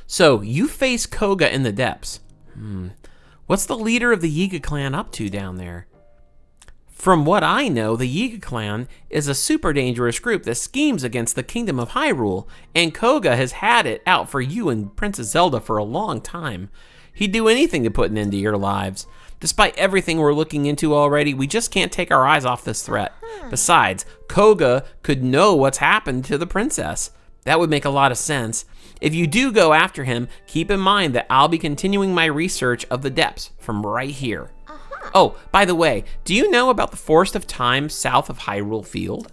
So, you face Koga in the depths. What's the leader of the Yiga clan up to down there? From what I know, the Yiga clan is a super dangerous group that schemes against the kingdom of Hyrule, and Koga has had it out for you and Princess Zelda for a long time. He'd do anything to put an end to your lives. Despite everything we're looking into already, we just can't take our eyes off this threat. Besides, Koga could know what's happened to the princess. That would make a lot of sense. If you do go after him, keep in mind that I'll be continuing my research of the depths from right here. Oh, by the way, do you know about the Forest of Time south of Hyrule Field?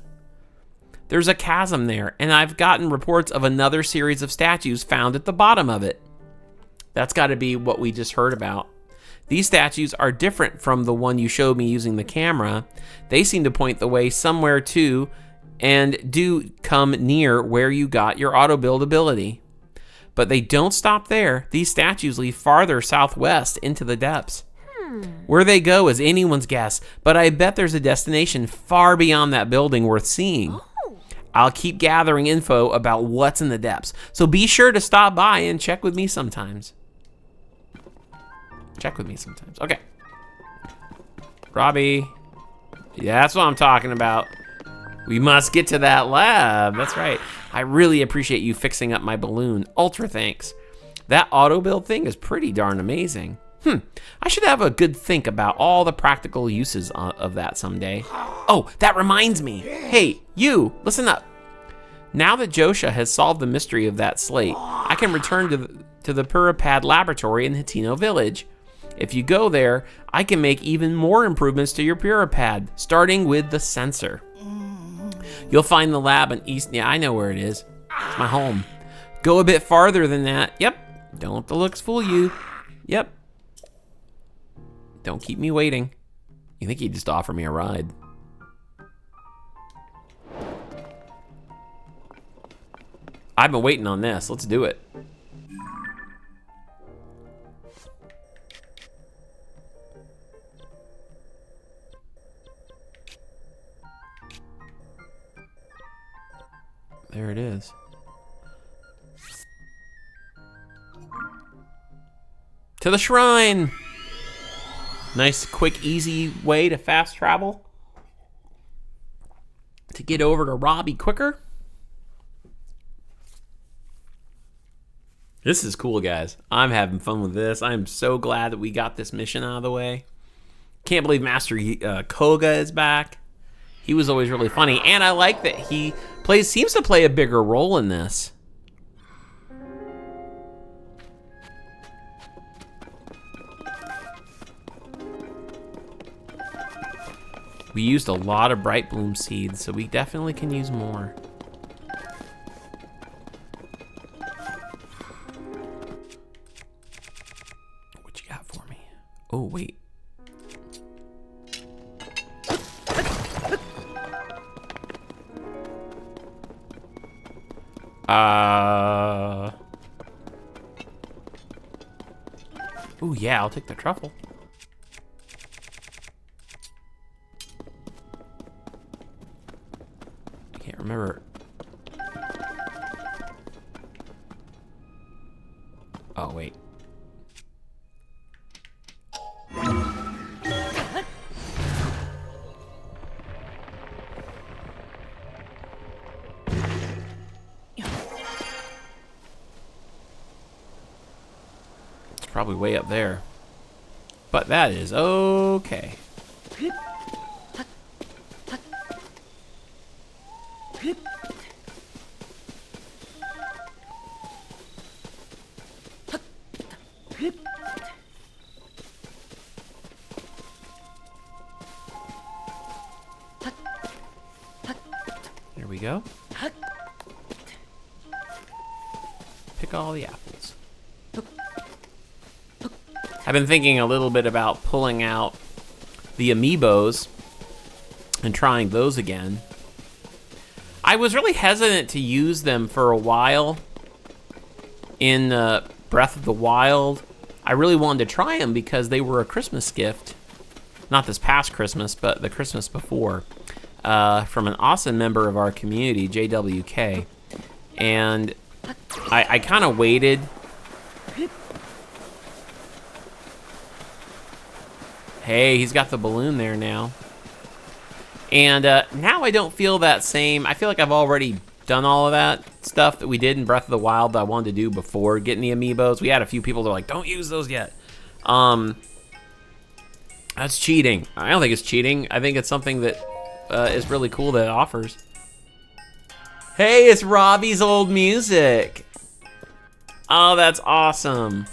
There's a chasm there, and I've gotten reports of another series of statues found at the bottom of it. That's got to be what we just heard about. These statues are different from the one you showed me using the camera. They seem to point the way somewhere to, and do come near where you got your auto build ability. But they don't stop there. These statues lead farther southwest into the depths. Where they go is anyone's guess, but I bet there's a destination far beyond that building worth seeing. I'll keep gathering info about what's in the depths, so be sure to stop by and check with me sometimes. Okay. Robbie. Yeah, that's what I'm talking about. We must get to that lab. That's right. I really appreciate you fixing up my balloon. Ultra thanks. That auto build thing is pretty darn amazing. I should have a good think about all the practical uses of that someday. Oh, that reminds me. Hey, you, listen up. Now that Josha has solved the mystery of that slate, I can return to the Puripad laboratory in Hateno Village. If you go there, I can make even more improvements to your Puripad, starting with the sensor. You'll find the lab in East... Yeah, I know where it is. It's my home. Go a bit farther than that. Yep. Don't let the looks fool you. Yep. Don't keep me waiting. You think he'd just offer me a ride? I've been waiting on this. Let's do it. There it is. To the shrine! Nice, quick, easy way to fast travel. To get over to Robbie quicker. This is cool, guys. I'm having fun with this. I'm so glad that we got this mission out of the way. Can't believe Master Koga is back. He was always really funny, and I like that he seems to play a bigger role in this. We used a lot of Bright Bloom seeds, so we definitely can use more. What you got for me? Oh, wait. Oh, yeah, I'll take the truffle. Remember. Oh, wait. It's probably way up there. But that is okay. There we go. Pick all the apples. I've been thinking a little bit about pulling out the amiibos and trying those again. I was really hesitant to use them for a while in Breath of the Wild. I really wanted to try them because they were a Christmas gift. Not this past Christmas, but the Christmas before. From an awesome member of our community, JWK. And I kind of waited. Hey, he's got the balloon there now. And now I don't feel that same. I feel like I've already done all of that stuff that we did in Breath of the Wild that I wanted to do before getting the amiibos. We had a few people that were like, don't use those yet. That's cheating. I don't think it's cheating. I think it's something that is really cool that it offers. Hey, it's Robbie's old music. Oh, that's awesome.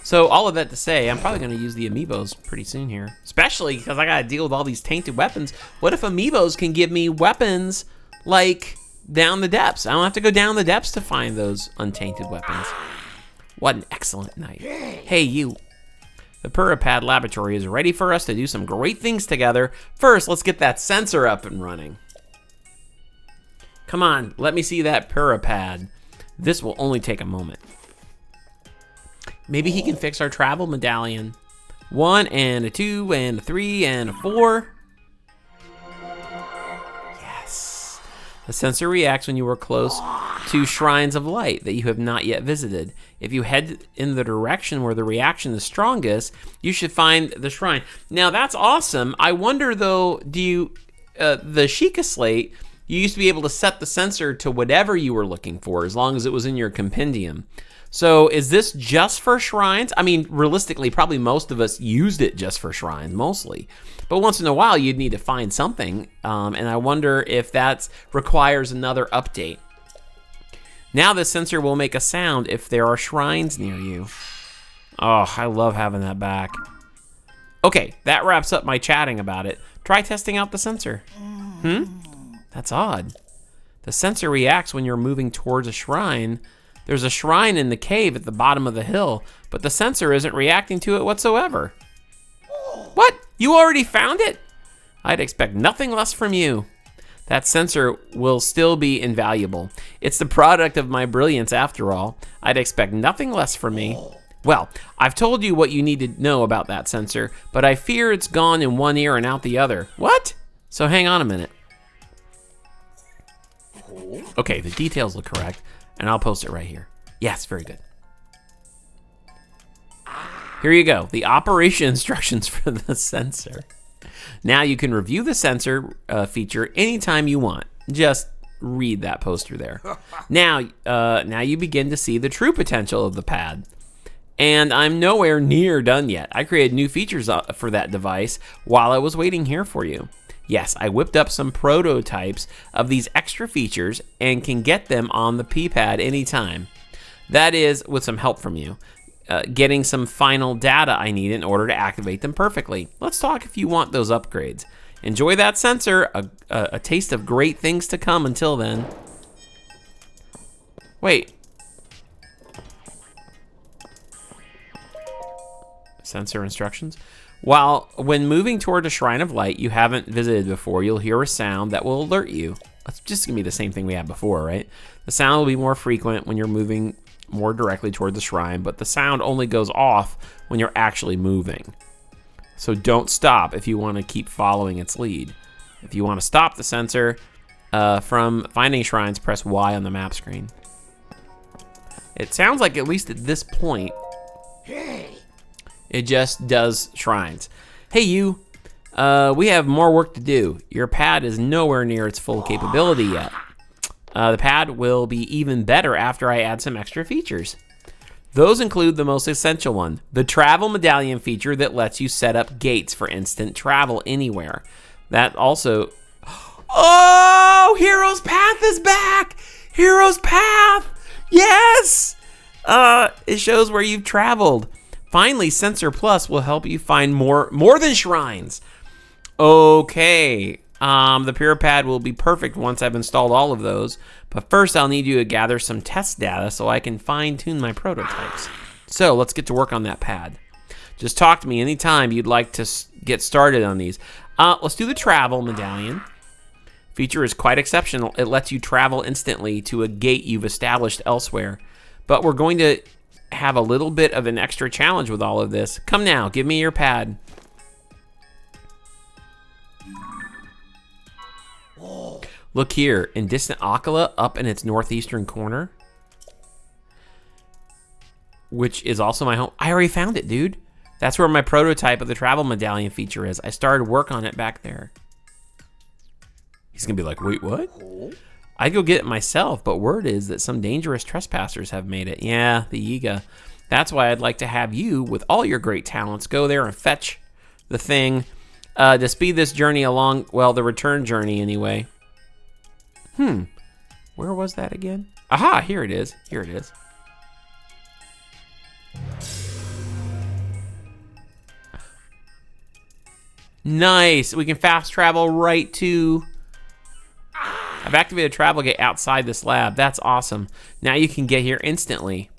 So all of that to say, I'm probably going to use the amiibos pretty soon here. Especially because I got to deal with all these tainted weapons. What if amiibos can give me weapons like down the depths? I don't have to go down the depths to find those untainted weapons. What an excellent night. Hey, you. The Purapad Laboratory is ready for us to do some great things together. First, let's get that sensor up and running. Come on, let me see that Purapad. This will only take a moment. Maybe he can fix our travel medallion. 1 and a 2 and a 3 and a 4. Yes. The sensor reacts when you are close to shrines of light that you have not yet visited. If you head in the direction where the reaction is strongest, you should find the shrine. Now that's awesome. I wonder though, do you, the Sheikah Slate, you used to be able to set the sensor to whatever you were looking for as long as it was in your compendium. So is this just for shrines? I mean, realistically, probably most of us used it just for shrines, mostly. But once in a while, you'd need to find something. And I wonder if that requires another update. Now the sensor will make a sound if there are shrines near you. Oh, I love having that back. Okay, that wraps up my chatting about it. Try testing out the sensor. That's odd. The sensor reacts when you're moving towards a shrine. There's a shrine in the cave at the bottom of the hill, but the sensor isn't reacting to it whatsoever. What? You already found it? I'd expect nothing less from you. That sensor will still be invaluable. It's the product of my brilliance after all. I'd expect nothing less from me. Well, I've told you what you need to know about that sensor, but I fear it's gone in one ear and out the other. What? So hang on a minute. Okay, the details look correct. And I'll post it right here. Yes, very good. Here you go, the operation instructions for the sensor. Now you can review the sensor feature anytime you want. Just read that poster there. Now you begin to see the true potential of the pad. And I'm nowhere near done yet. I created new features for that device while I was waiting here for you. Yes, I whipped up some prototypes of these extra features and can get them on the P-Pad anytime. That is, with some help from you. Getting some final data I need in order to activate them perfectly. Let's talk if you want those upgrades. Enjoy that sensor, a taste of great things to come until then. Wait. Sensor instructions. When moving toward a shrine of light you haven't visited before, you'll hear a sound that will alert you. That's just gonna be the same thing we had before, right? The sound will be more frequent when you're moving more directly toward the shrine, but the sound only goes off when you're actually moving. So don't stop if you want to keep following its lead. If you want to stop the sensor from finding shrines, press Y on the map screen. It sounds like, at least at this point, it just does shrines. Hey, you. We have more work to do. Your pad is nowhere near its full capability yet. The pad will be even better after I add some extra features. Those include the most essential one, the travel medallion feature that lets you set up gates for instant travel anywhere. That also... Oh, Hero's Path is back! Hero's Path! Yes! It shows where you've traveled. Finally, Sensor Plus will help you find more than shrines. Okay, the Purapad will be perfect once I've installed all of those, but first I'll need you to gather some test data so I can fine-tune my prototypes. So let's get to work on that pad. Just talk to me anytime you'd like to get started on these. Let's do the travel medallion. Feature is quite exceptional. It lets you travel instantly to a gate you've established elsewhere, but we're going to have a little bit of an extra challenge with all of this. Come now, give me your pad. Look here, in distant Akala, up in its northeastern corner, which is also my home. I already found it, dude. That's where my prototype of the travel medallion feature is. I started work on it back there. He's gonna be like, wait, what? I'd go get it myself, but word is that some dangerous trespassers have made it. Yeah, the Yiga. That's why I'd like to have you, with all your great talents, go there and fetch the thing to speed this journey along, well, the return journey anyway. Where was that again? Aha, here it is. Here it is. Nice. We can fast travel right to... I've activated a travel gate outside this lab. That's awesome. Now you can get here instantly.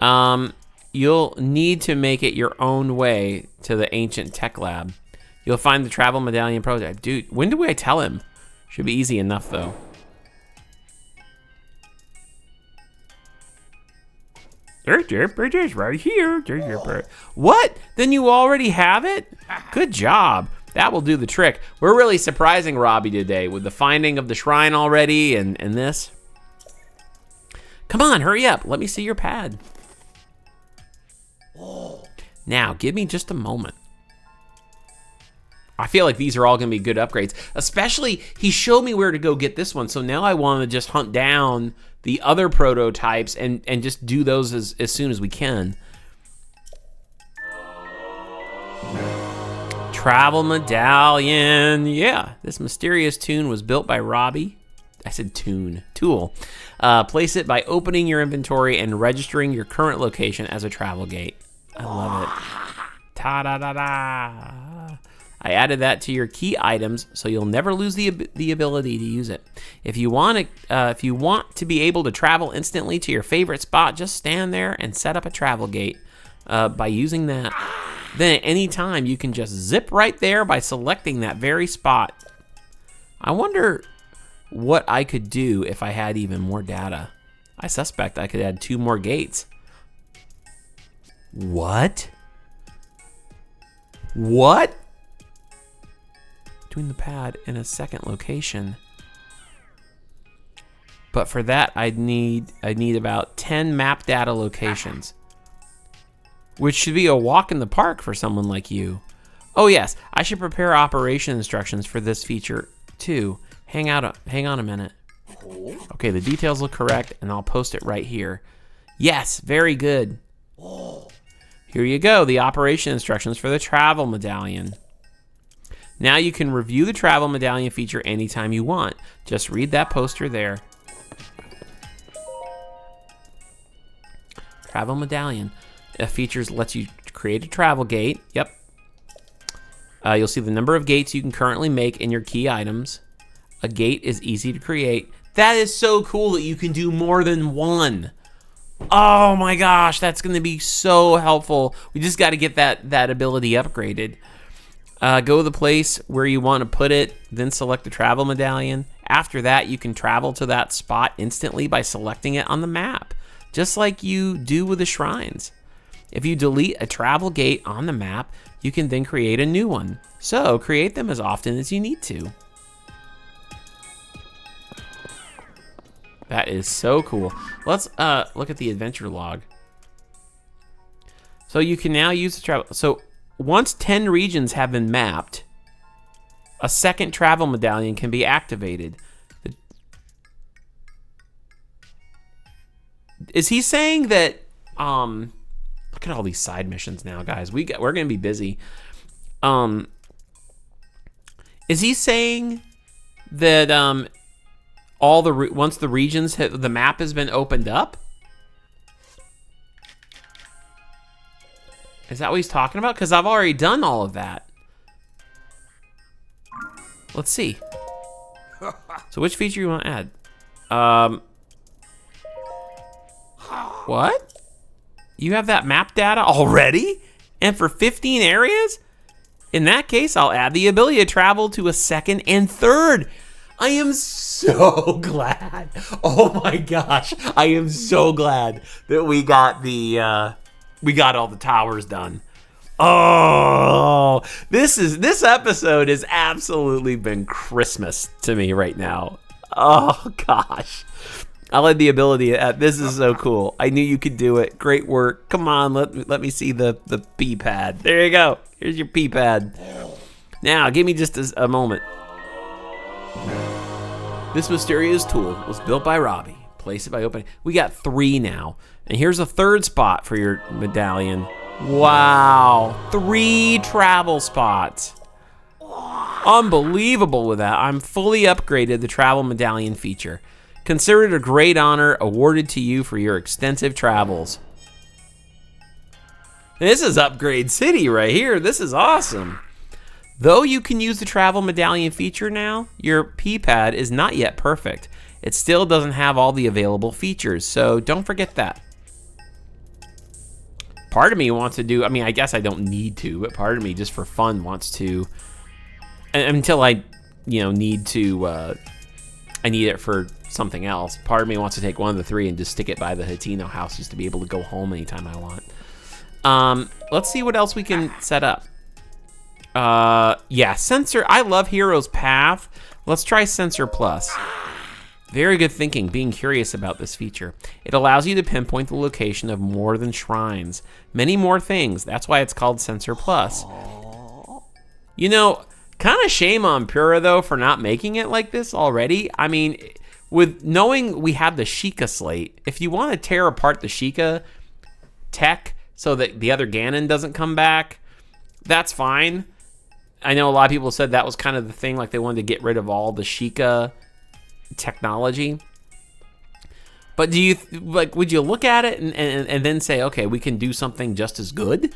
You'll need to make it your own way to the ancient tech lab. You'll find the travel medallion prototype. Dude, when do I tell him? Should be easy enough, though. It is right here. What? Then you already have it? Good job. That will do the trick. We're really surprising Robbie today with the finding of the shrine already and this. Come on, hurry up. Let me see your pad. Now, give me just a moment. I feel like these are all going to be good upgrades. Especially, he showed me where to go get this one, so now I want to just hunt down the other prototypes and just do those as soon as we can. Travel medallion. Yeah, this mysterious tune was built by Robbie. I said tool. Place it by opening your inventory and registering your current location as a travel gate. I love it. Ta-da-da-da. I added that to your key items, so you'll never lose the ability to use it. If you want to be able to travel instantly to your favorite spot, just stand there and set up a travel gate by using that. Then at any time, you can just zip right there by selecting that very spot. I wonder what I could do if I had even more data. I suspect I could add 2 more gates. What? What? Between the pad and a second location. But for that, I'd need about 10 map data locations, which should be a walk in the park for someone like you. Oh yes, I should prepare operation instructions for this feature too. Hang on a minute. Okay, the details look correct, and I'll post it right here. Yes, very good. Here you go, the operation instructions for the travel medallion. Now you can review the travel medallion feature anytime you want. Just read that poster there. Travel medallion. Features lets you create a travel gate. Yep. You'll see the number of gates you can currently make in your key items. A gate is easy to create. That is so cool that you can do more than one. Oh my gosh, that's going to be so helpful. We just got to get that ability upgraded. Go to the place where you want to put it, then select the travel medallion. After that, you can travel to that spot instantly by selecting it on the map, just like you do with the shrines. If you delete a travel gate on the map, you can then create a new one. So create them as often as you need to. That is so cool. Let's look at the adventure log. So you can now use the travel. So once 10 regions have been mapped, a second travel medallion can be activated. Is he saying that, look at all these side missions now, guys. We're going to be busy. Is he saying that once the regions hit, the map has been opened up? Is that what he's talking about? Because I've already done all of that. Let's see. So which feature you want to add? What? You have that map data already? And for 15 areas? In that case, I'll add the ability to travel to a second and third. I am so glad. Oh my gosh. I am so glad that we got all the towers done. Oh, this episode has absolutely been Christmas to me right now. Oh gosh. I like the ability. This is so cool. I knew you could do it. Great work. Come on, let me see the pee pad. There you go. Here's your pee pad. Now, give me just a moment. This mysterious tool was built by Robbie. Place it by opening. We got 3 now. And here's a 3rd spot for your medallion. Wow. 3 travel spots. Unbelievable with that. I'm fully upgraded the travel medallion feature. Consider it a great honor awarded to you for your extensive travels. This is Upgrade City right here. This is awesome. Though you can use the travel medallion feature now, your P-pad is not yet perfect. It still doesn't have all the available features, so don't forget that. Part of me wants to do, I mean, I guess I don't need to, but part of me just for fun wants to, until I, need to, I need it for something else. Part of me wants to take one of the 3 and just stick it by the Hatino house just to be able to go home anytime I want. Let's see what else we can set up. Yeah, Sensor. I love Hero's Path. Let's try Sensor Plus. Very good thinking, being curious about this feature. It allows you to pinpoint the location of more than shrines. Many more things. That's why it's called Sensor Plus. Kind of shame on Pura, though, for not making it like this already. I mean, with knowing we have the Sheikah slate, if you want to tear apart the Sheikah tech so that the other Ganon doesn't come back, that's fine. I know a lot of people said that was kind of the thing, like they wanted to get rid of all the Sheikah technology. But would you look at it and then say, okay, we can do something just as good,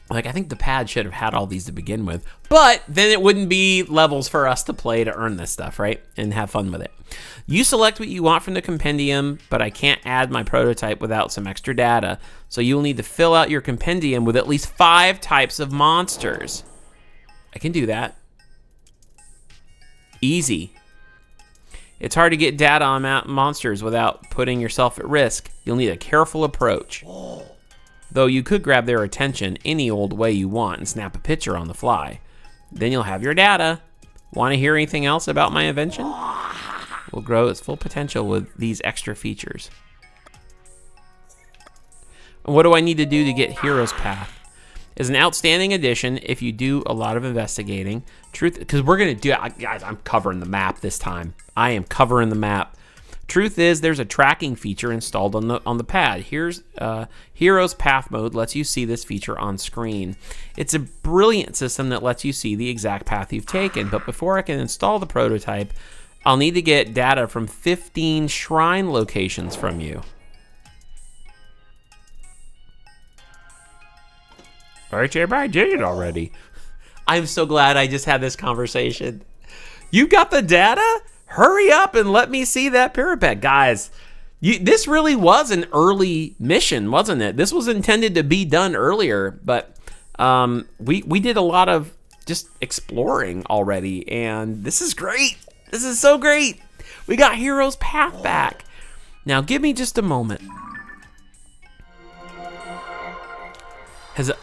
Like, I think the pad should have had all these to begin with, but then it wouldn't be levels for us to play to earn this stuff, right? And have fun with it. You select what you want from the compendium, but I can't add my prototype without some extra data, so you'll need to fill out your compendium with at least 5 types of monsters. I can do that. Easy. It's hard to get data on monsters without putting yourself at risk. You'll need a careful approach. Though you could grab their attention any old way you want and snap a picture on the fly. Then you'll have your data. Want to hear anything else about my invention? Will grow its full potential with these extra features. And what do I need to do to get Hero's Path? Is an outstanding addition if you do a lot of investigating. Because we're going to do it. Guys, I'm covering the map this time. I am covering the map. Truth is, there's a tracking feature installed on the pad. Here's Hero's Path mode lets you see this feature on screen. It's a brilliant system that lets you see the exact path you've taken, but before I can install the prototype, I'll need to get data from 15 shrine locations from you. Alright, everybody did it already. I'm so glad I just had this conversation. You got the data? Hurry up and let me see that parapet. Guys, this really was an early mission, wasn't it? This was intended to be done earlier, but we did a lot of just exploring already, and this is great. This is so great. We got Hero's Path back. Now, give me just a moment.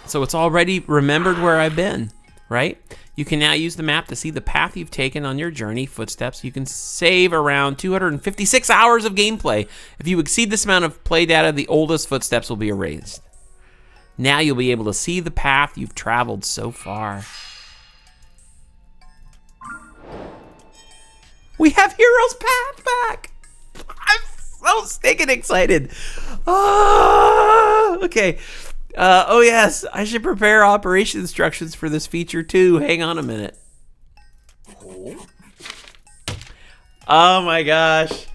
So it's already remembered where I've been, right? You can now use the map to see the path you've taken on your journey, footsteps. You can save around 256 hours of gameplay. If you exceed this amount of play data, the oldest footsteps will be erased. Now you'll be able to see the path you've traveled so far. We have Hero's Path back! I'm so stinking excited. Okay. Oh yes, I should prepare operation instructions for this feature too. Hang on a minute. Oh my gosh.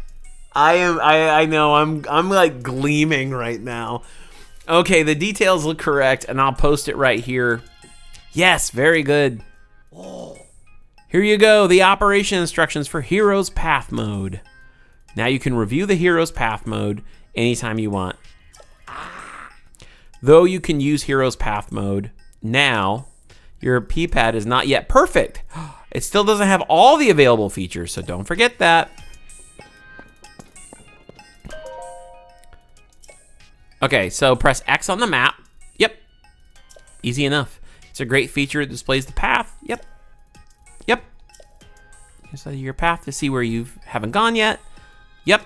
I know I'm like gleaming right now. Okay, the details look correct and I'll post it right here. Yes, very good. Here you go, the operation instructions for Hero's Path mode. Now you can review the Hero's Path mode anytime you want. Though you can use Hero's Path mode now, Your P-pad is not yet perfect. It still doesn't have all the available features, so don't forget that. Okay, so press X on the map. Yep. Easy enough. It's a great feature that displays the path. Yep. Yep. Here's your path to see where you haven't gone yet. Yep.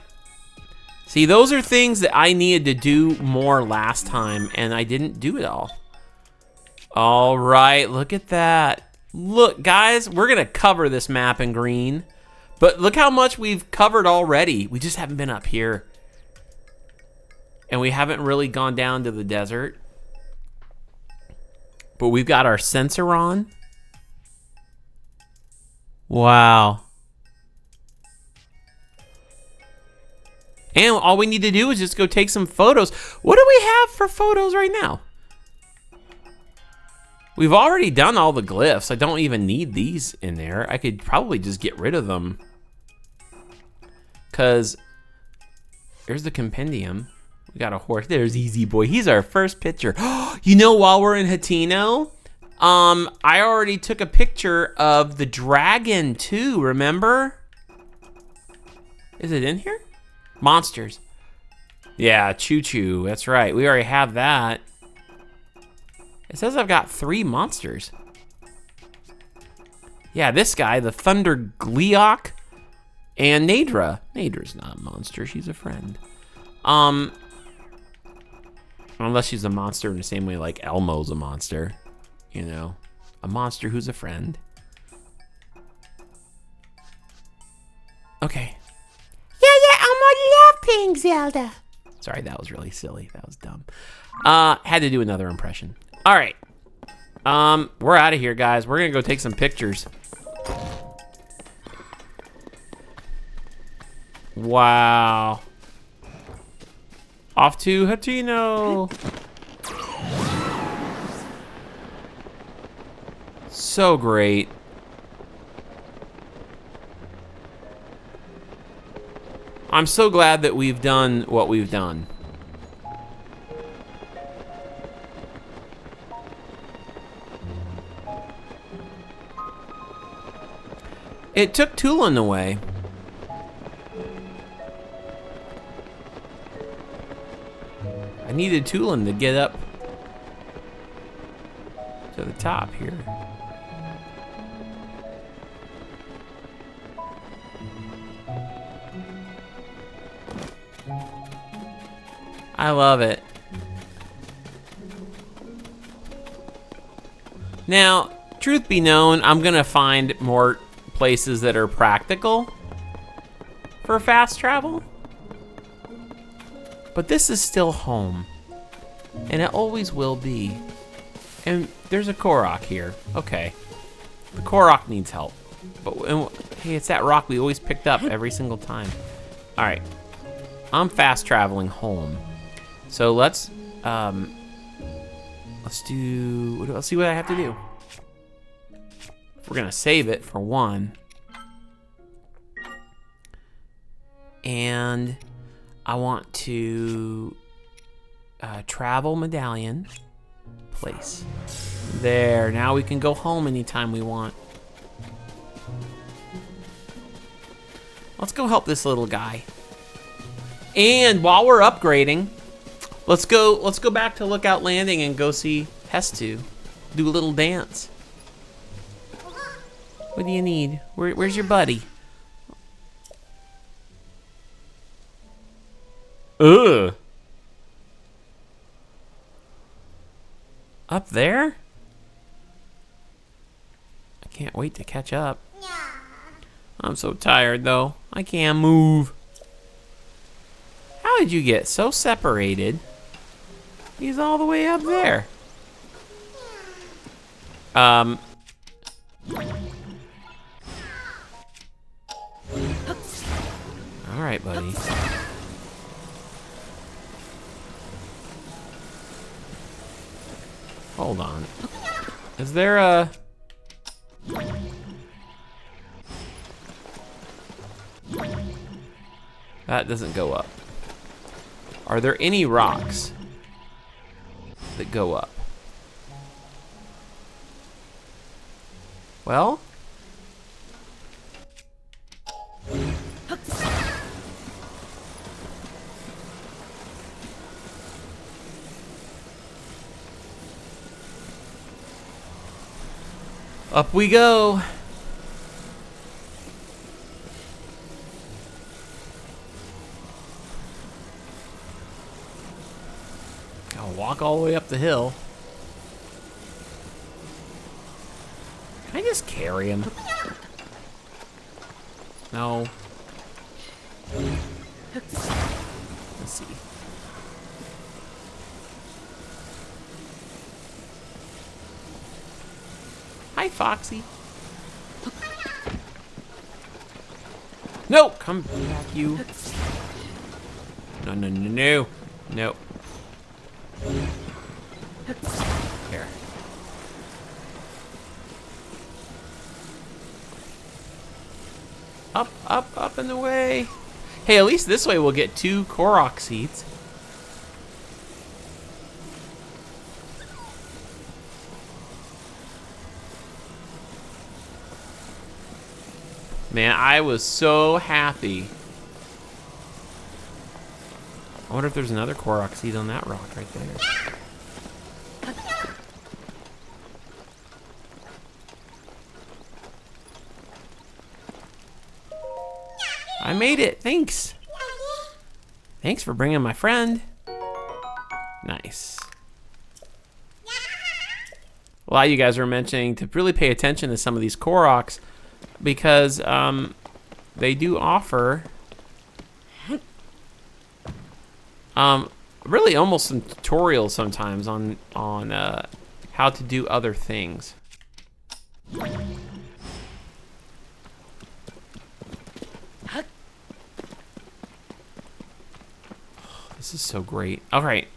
See, those are things that I needed to do more last time, and I didn't do it all. All right, look at that. Look, guys, we're gonna cover this map in green, but look how much we've covered already. We just haven't been up here. And we haven't really gone down to the desert. But we've got our sensor on. Wow. And all we need to do is just go take some photos. What do we have for photos right now? We've already done all the glyphs. I don't even need these in there. I could probably just get rid of them. Because there's the compendium. We got a horse. There's Easy Boy. He's our first picture. You know, while we're in Hatino, I already took a picture of the dragon too, remember? Is it in here? Monsters. Yeah, Choo Choo. That's right. We already have that. It says I've got 3 monsters. Yeah, this guy, the Thunder Gleeok, and Nadra. Nadra's not a monster. She's a friend. Unless she's a monster in the same way like Elmo's a monster. You know, a monster who's a friend. Okay.
Yeah, Elmo love playing Zelda.
Sorry, that was really silly. That was dumb. Had to do another impression. All right. We're out of here, guys. We're gonna go take some pictures. Wow. Off to Hatino. So great. I'm so glad that we've done what we've done. It took Tulin away. I needed Tulin to get up to the top here. I love it. Now, truth be known, I'm gonna find more places that are practical for fast travel. But this is still home, and it always will be. And there's a Korok here. Okay, the Korok needs help. But hey, it's that rock we always picked up every single time. All right, I'm fast traveling home. So let's see what I have to do. We're gonna save it for one. And I want to travel medallion place. There, now we can go home anytime we want. Let's go help this little guy. And while we're upgrading, let's go back to Lookout Landing and go see Hestu. Do a little dance. What do you need? Where's your buddy? Ugh. Up there? I can't wait to catch up. I'm so tired though. I can't move. How did you get so separated? He's all the way up there. All right, buddy. Hold on. Is there a... That doesn't go up. Are there any rocks that go up? Well. Up we go. I'll walk all the way up the hill. Can I just carry him? No. Let's see. Hi, Foxy. No, come back, you. No, no, no, no. No. Here. Up, up, up and away. Hey, at least this way we'll get 2 Korok seeds. Man, I was so happy. I wonder if there's another Korok seed on that rock right there. I made it, thanks. Thanks for bringing my friend. Nice. A lot of you guys were mentioning to really pay attention to some of these Koroks because they do offer really almost some tutorials sometimes on how to do other things. This is so great. All right,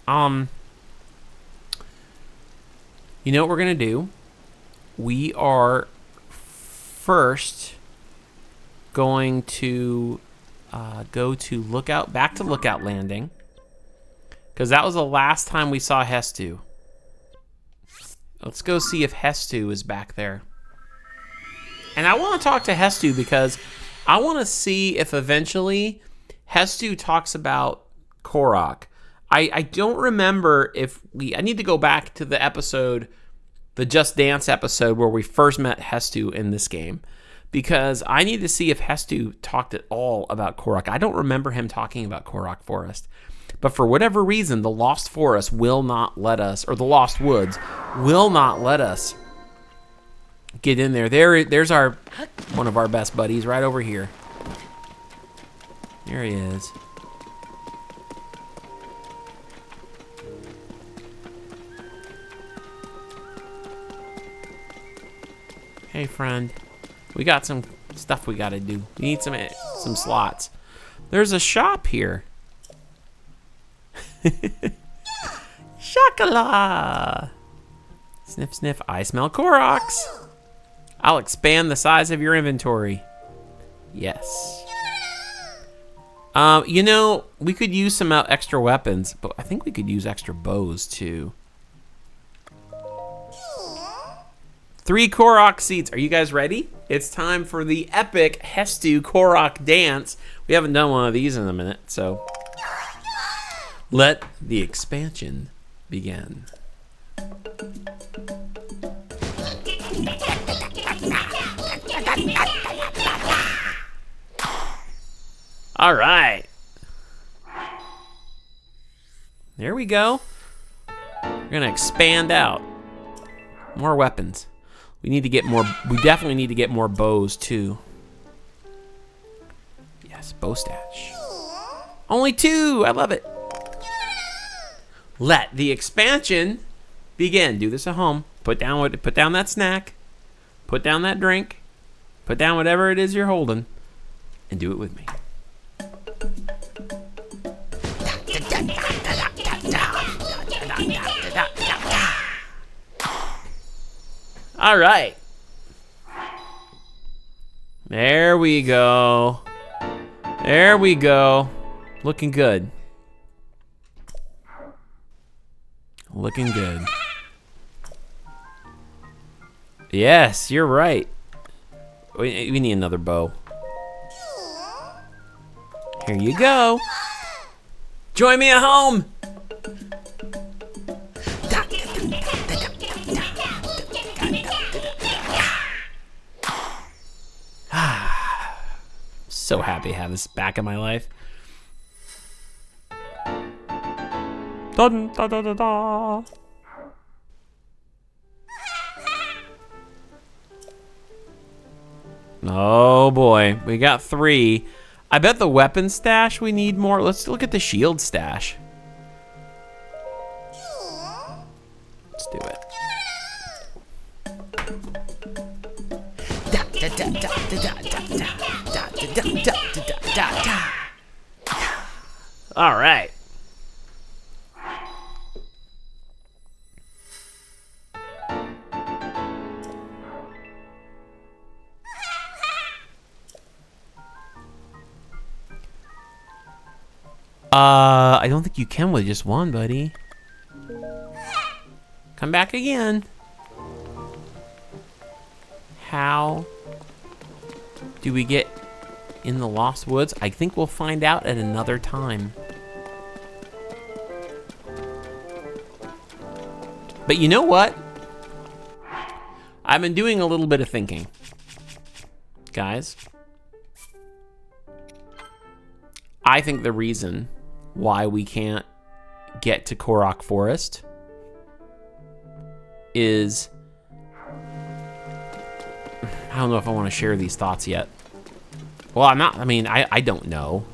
you know what we're gonna do? We are first going to go to back to Lookout Landing, because that was the last time we saw Hestu. Let's go see if Hestu is back there. And I want to talk to Hestu because I want to see if eventually Hestu talks about Korok. I don't remember if I need to go back to the episode, the Just Dance episode where we first met Hestu in this game, because I need to see if Hestu talked at all about Korok. I don't remember him talking about Korok Forest. But for whatever reason, the Lost Forest will not let us, or the Lost Woods will not let us get in there. There's one of our best buddies right over here. There he is. Hey, friend. We got some stuff we gotta do. We need some slots. There's a shop here. Chocolat! Sniff, sniff. I smell Koroks. I'll expand the size of your inventory. Yes. You know, we could use some extra weapons, but I think we could use extra bows too. 3 Korok seeds. Are you guys ready? It's time for the epic Hestu Korok dance. We haven't done one of these in a minute, so let the expansion begin. All right. There we go. We're gonna expand out. More weapons. We need to get more. We definitely need to get more bows too. Yes, bow stash. Only 2. I love it. Let the expansion begin. Do this at home. Put down that snack. Put down that drink. Put down whatever it is you're holding, and do it with me. All right. There we go. There we go. Looking good. Looking good. Yes, you're right. We need another bow. Here you go. Join me at home. So happy to have this back in my life. Dun, da, da, da, da. Oh boy, we got 3. I bet the weapon stash we need more. Let's look at the shield stash. Let's do it. All right. I don't think you can with just one, buddy. Come back again. How do we get in the Lost Woods? I think we'll find out at another time. But you know what? I've been doing a little bit of thinking. Guys, I think the reason why we can't get to Korok Forest is, I don't know if I want to share these thoughts yet. Well, I don't know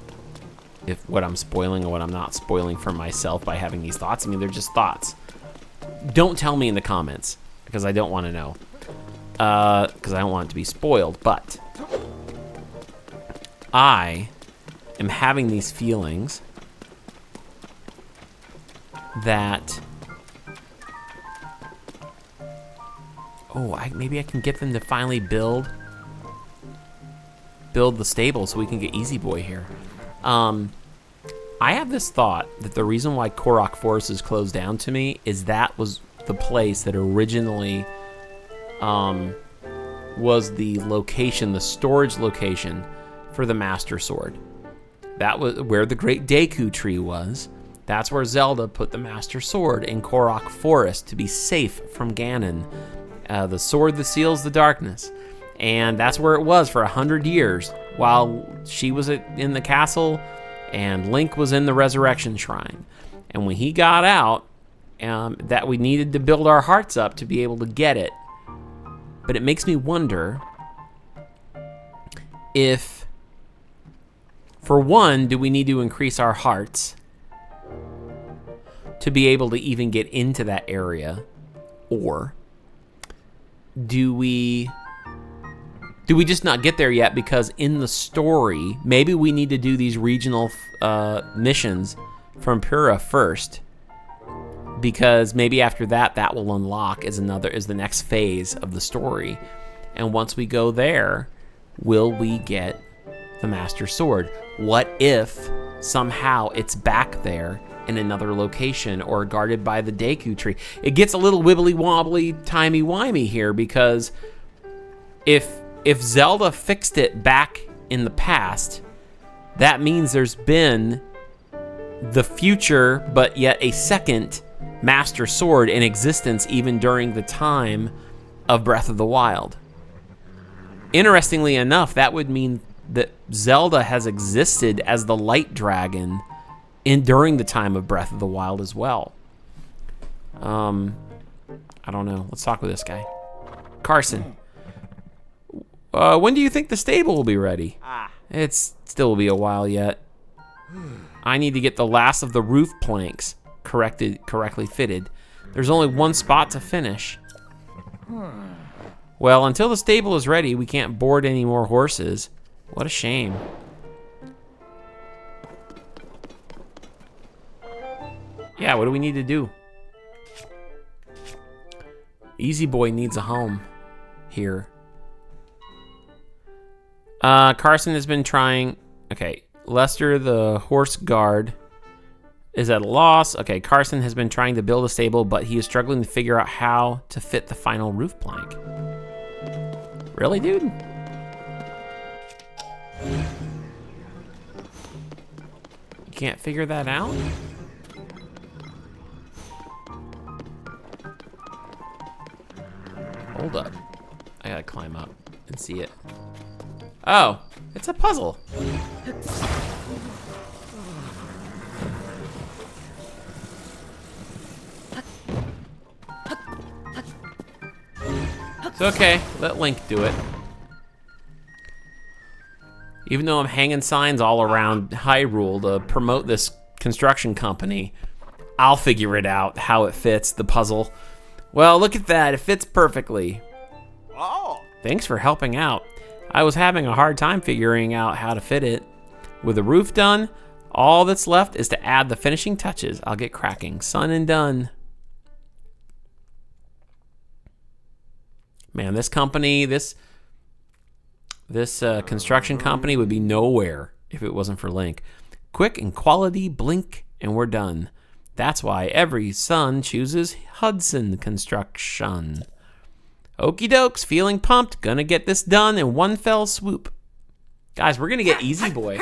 if what I'm spoiling or what I'm not spoiling for myself by having these thoughts. I mean, they're just thoughts. Don't tell me in the comments, because I don't want to know. Because I don't want it to be spoiled, but I am having these feelings that, maybe I can get them to finally build the stable so we can get Easy Boy here. I have this thought that the reason why Korok Forest is closed down to me is that was the place that originally was the location, the storage location for the Master Sword. That was where the Great Deku Tree was. That's where Zelda put the Master Sword in Korok Forest to be safe from Ganon, the sword that seals the darkness. And that's where it was for 100 years while she was in the castle and Link was in the Resurrection Shrine. And when he got out, that we needed to build our hearts up to be able to get it. But it makes me wonder if, for one, do we need to increase our hearts to be able to even get into that area? Or do we just not get there yet because in the story, maybe we need to do these regional missions from Pura first, because maybe after that will unlock is the next phase of the story. And once we go there, will we get the Master Sword? What if somehow it's back there in another location or guarded by the Deku Tree? It gets a little wibbly wobbly, timey wimey here, because if Zelda fixed it back in the past, that means there's been the future, but yet a second Master Sword in existence even during the time of Breath of the Wild. Interestingly enough, that would mean that Zelda has existed as the Light Dragon during the time of Breath of the Wild as well. I don't know. Let's talk with this guy. Carson. When do you think the stable will be ready? It still will be a while yet. I need to get the last of the roof planks correctly fitted. There's only one spot to finish. Well, until the stable is ready, we can't board any more horses. What a shame. Yeah, what do we need to do? Easy Boy needs a home here. Carson has been trying. Okay, Lester, the horse guard, is at a loss. Okay, Carson has been trying to build a stable, but he is struggling to figure out how to fit the final roof plank. Really, dude? You can't figure that out? Hold up. I gotta climb up and see it. Oh, it's a puzzle. It's okay, let Link do it. Even though I'm hanging signs all around Hyrule to promote this construction company, I'll figure it out, how it fits, the puzzle. Well, look at that, it fits perfectly.
Oh.
Thanks for helping out. I was having a hard time figuring out how to fit it. With the roof done, all that's left is to add the finishing touches. I'll get cracking. Son and done. Man, this company, this construction company would be nowhere if it wasn't for Link. Quick and quality, blink, and we're done. That's why every son chooses Hudson Construction. Okie dokes, feeling pumped. Gonna get this done in one fell swoop. Guys, we're gonna get Easy Boy.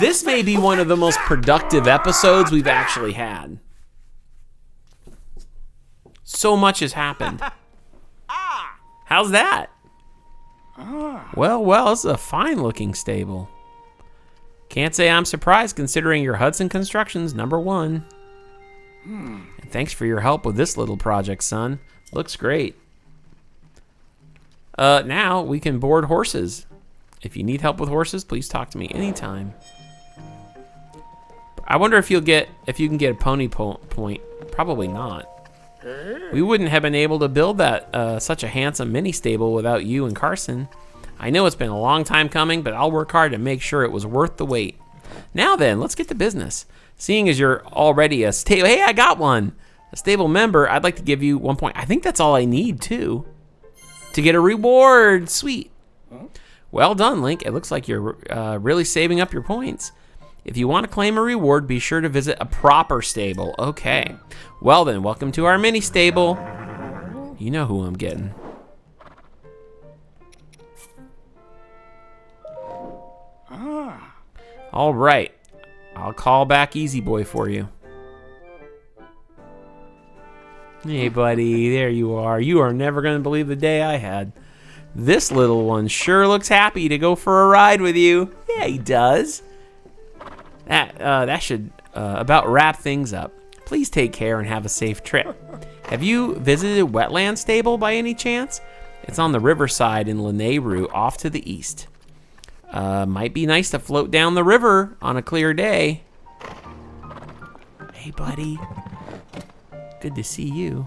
This may be one of the most productive episodes we've actually had. So much has happened. How's that? Well, this is a fine-looking stable. Can't say I'm surprised considering your Hudson Construction's #1. And thanks for your help with this little project, son. Looks great. Now we can board horses. If you need help with horses, please talk to me anytime. I wonder if you can get a pony point. Probably not. We wouldn't have been able to build that such a handsome mini stable without you and Carson. I know it's been a long time coming, but I'll work hard to make sure it was worth the wait. Now then, let's get to business. Seeing as you're already a stable, hey, I got one. A stable member, I'd like to give you 1 point. I think that's all I need too, to get a reward. Sweet. Well done, Link. It looks like you're really saving up your points. If you want to claim a reward, be sure to visit a proper stable. Okay. Well then, welcome to our mini stable. You know who I'm getting. All right. I'll call back Easy Boy for you. Hey, buddy. There you are. You are never going to believe the day I had. This little one sure looks happy to go for a ride with you. Yeah, he does. That should about wrap things up. Please take care and have a safe trip. Have you visited Wetland Stable by any chance? It's on the riverside in Lanayru, off to the east. Might be nice to float down the river on a clear day. Hey, buddy. Good to see you.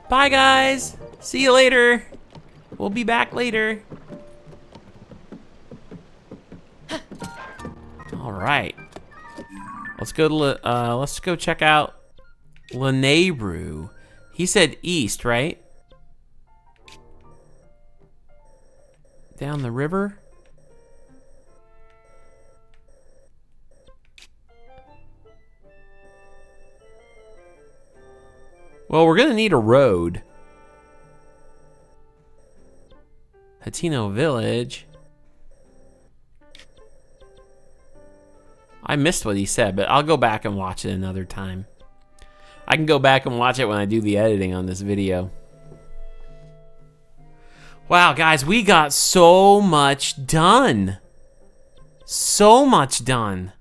Bye, guys. See you later. We'll be back later. All right. Let's go check out Lanayru. He said east, right? Down the river? Well, we're gonna need a road. Hateno Village. I missed what he said, but I'll go back and watch it another time. I can go back and watch it when I do the editing on this video. Wow, guys, we got so much done. So much done.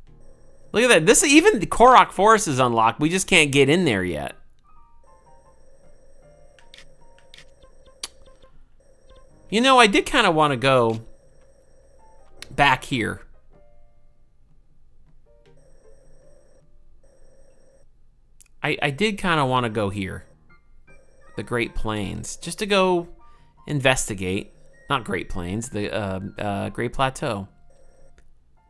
Look at that. Even the Korok Forest is unlocked. We just can't get in there yet. You know, I did kind of want to go back here. I did kind of want to go here. The Great Plains. Just to go investigate. Not Great Plains, the Great Plateau.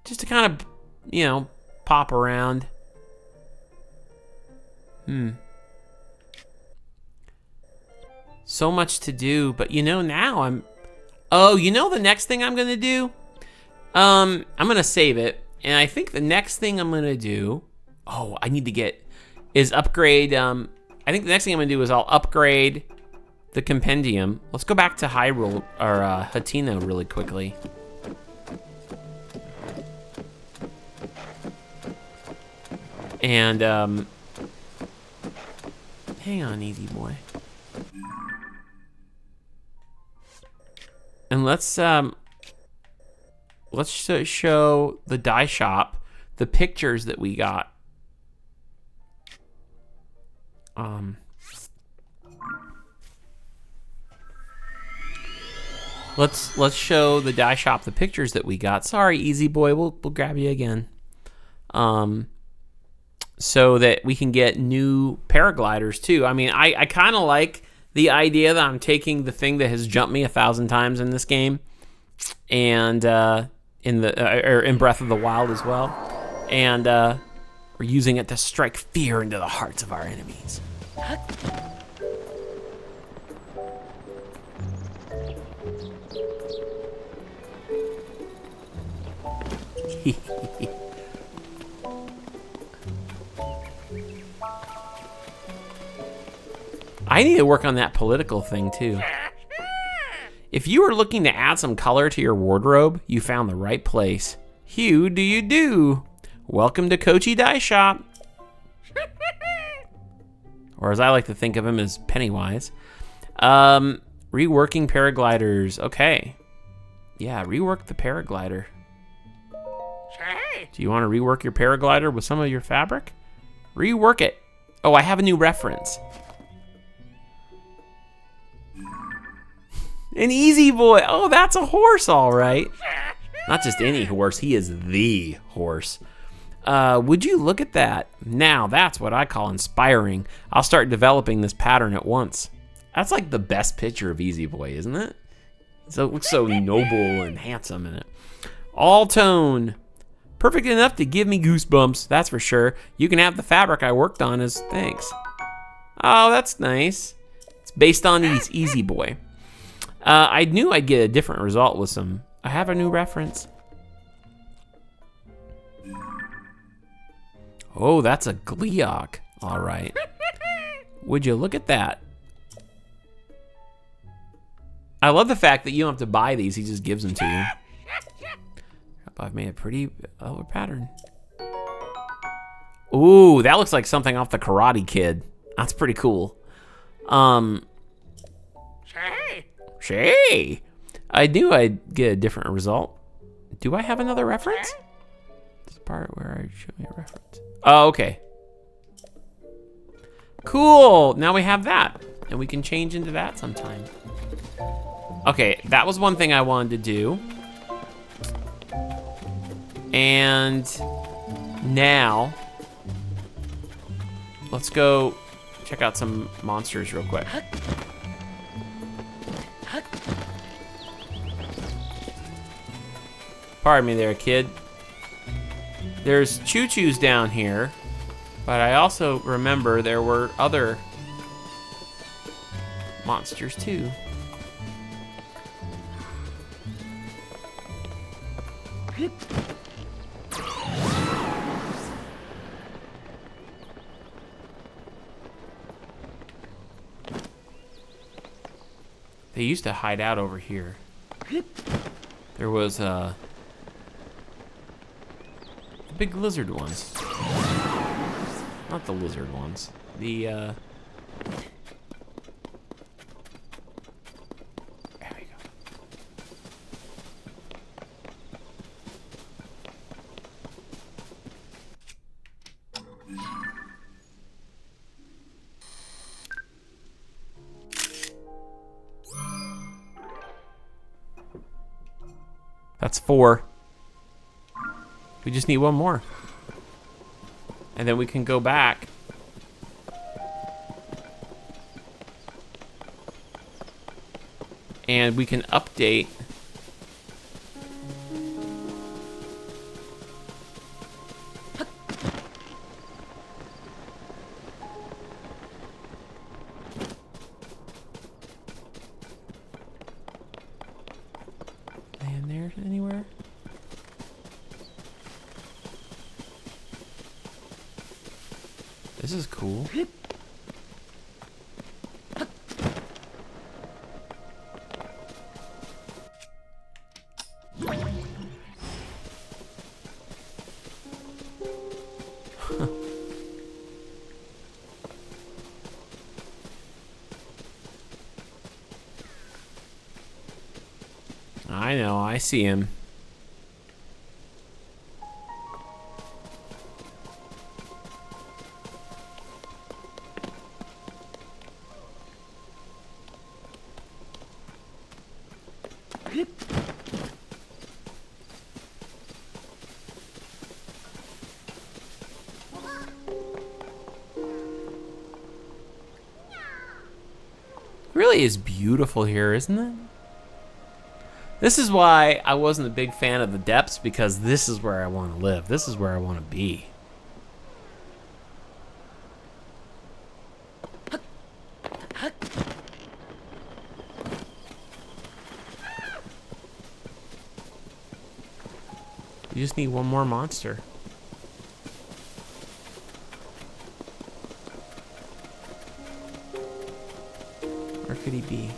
Just to kind of, you know, pop around. So much to do, but you know, now I'm... Oh, you know the next thing I'm gonna do? I'm gonna save it, and I think the next thing I'm gonna do... Oh, I need to get... Is upgrade... I think the next thing I'm gonna do is I'll upgrade the compendium. Let's go back to Hyrule, or Hateno really quickly. And, hang on, easy boy. And let's show the dye shop the pictures that we got. Let's show the dye shop the pictures that we got. Sorry, easy boy, we'll grab you again. So that we can get new paragliders too. I mean, I kind of like the idea that I'm taking the thing that has jumped me 1,000 times in this game, and in Breath of the Wild as well, and we're using it to strike fear into the hearts of our enemies. I need to work on that political thing too. If you are looking to add some color to your wardrobe, you found the right place. Hugh, do you do? Welcome to Kochi Dye Shop. Or as I like to think of him as Pennywise. Reworking paragliders. Okay. Yeah, rework the paraglider. Do you want to rework your paraglider with some of your fabric? Rework it. Oh, I have a new reference. An easy boy. Oh, that's a horse, all right. Not just any horse. He is the horse. Would you look at that? Now, that's what I call inspiring. I'll start developing this pattern at once. That's like the best picture of Easy Boy, isn't it? So it looks so noble and handsome in it. All tone. Perfect enough to give me goosebumps, that's for sure. You can have the fabric I worked on as thanks. Oh, that's nice. It's based on Easy Boy. I knew I'd get a different result with some. I have a new reference. Oh, that's a Gleeok. All right. Would you look at that? I love the fact that you don't have to buy these. He just gives them to you. I've made a pretty pattern. Ooh, that looks like something off the Karate Kid. That's pretty cool. Shay. I knew I'd get a different result. Do I have another reference? This part where I show you a reference. Oh, okay. Cool. Now we have that, and we can change into that sometime. Okay, that was one thing I wanted to do. And now, let's go check out some monsters real quick. Pardon me there, kid. There's choo-choos down here, but I also remember there were other monsters too. They used to hide out over here. There was the big lizard ones. Not the lizard ones. The there we go. That's 4. We just need one more. And then we can go back. And we can update. And there anywhere? This is cool. see him. Really is beautiful here, isn't it? This is why I wasn't a big fan of the depths, because this is where I want to live. This is where I want to be. You just need one more monster. Where could he be?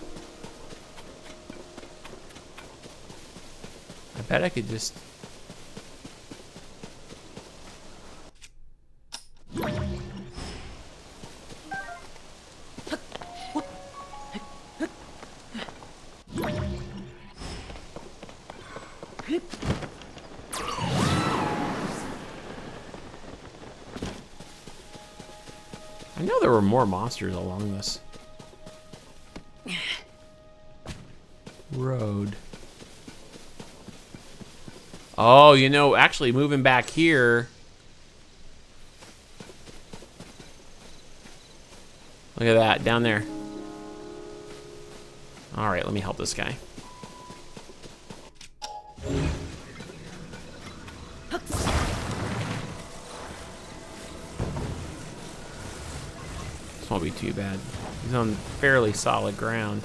I bet I could just... I know there were more monsters along this road. Oh, you know, actually moving back here. Look at that, down there. All right, let me help this guy. This won't be too bad. He's on fairly solid ground.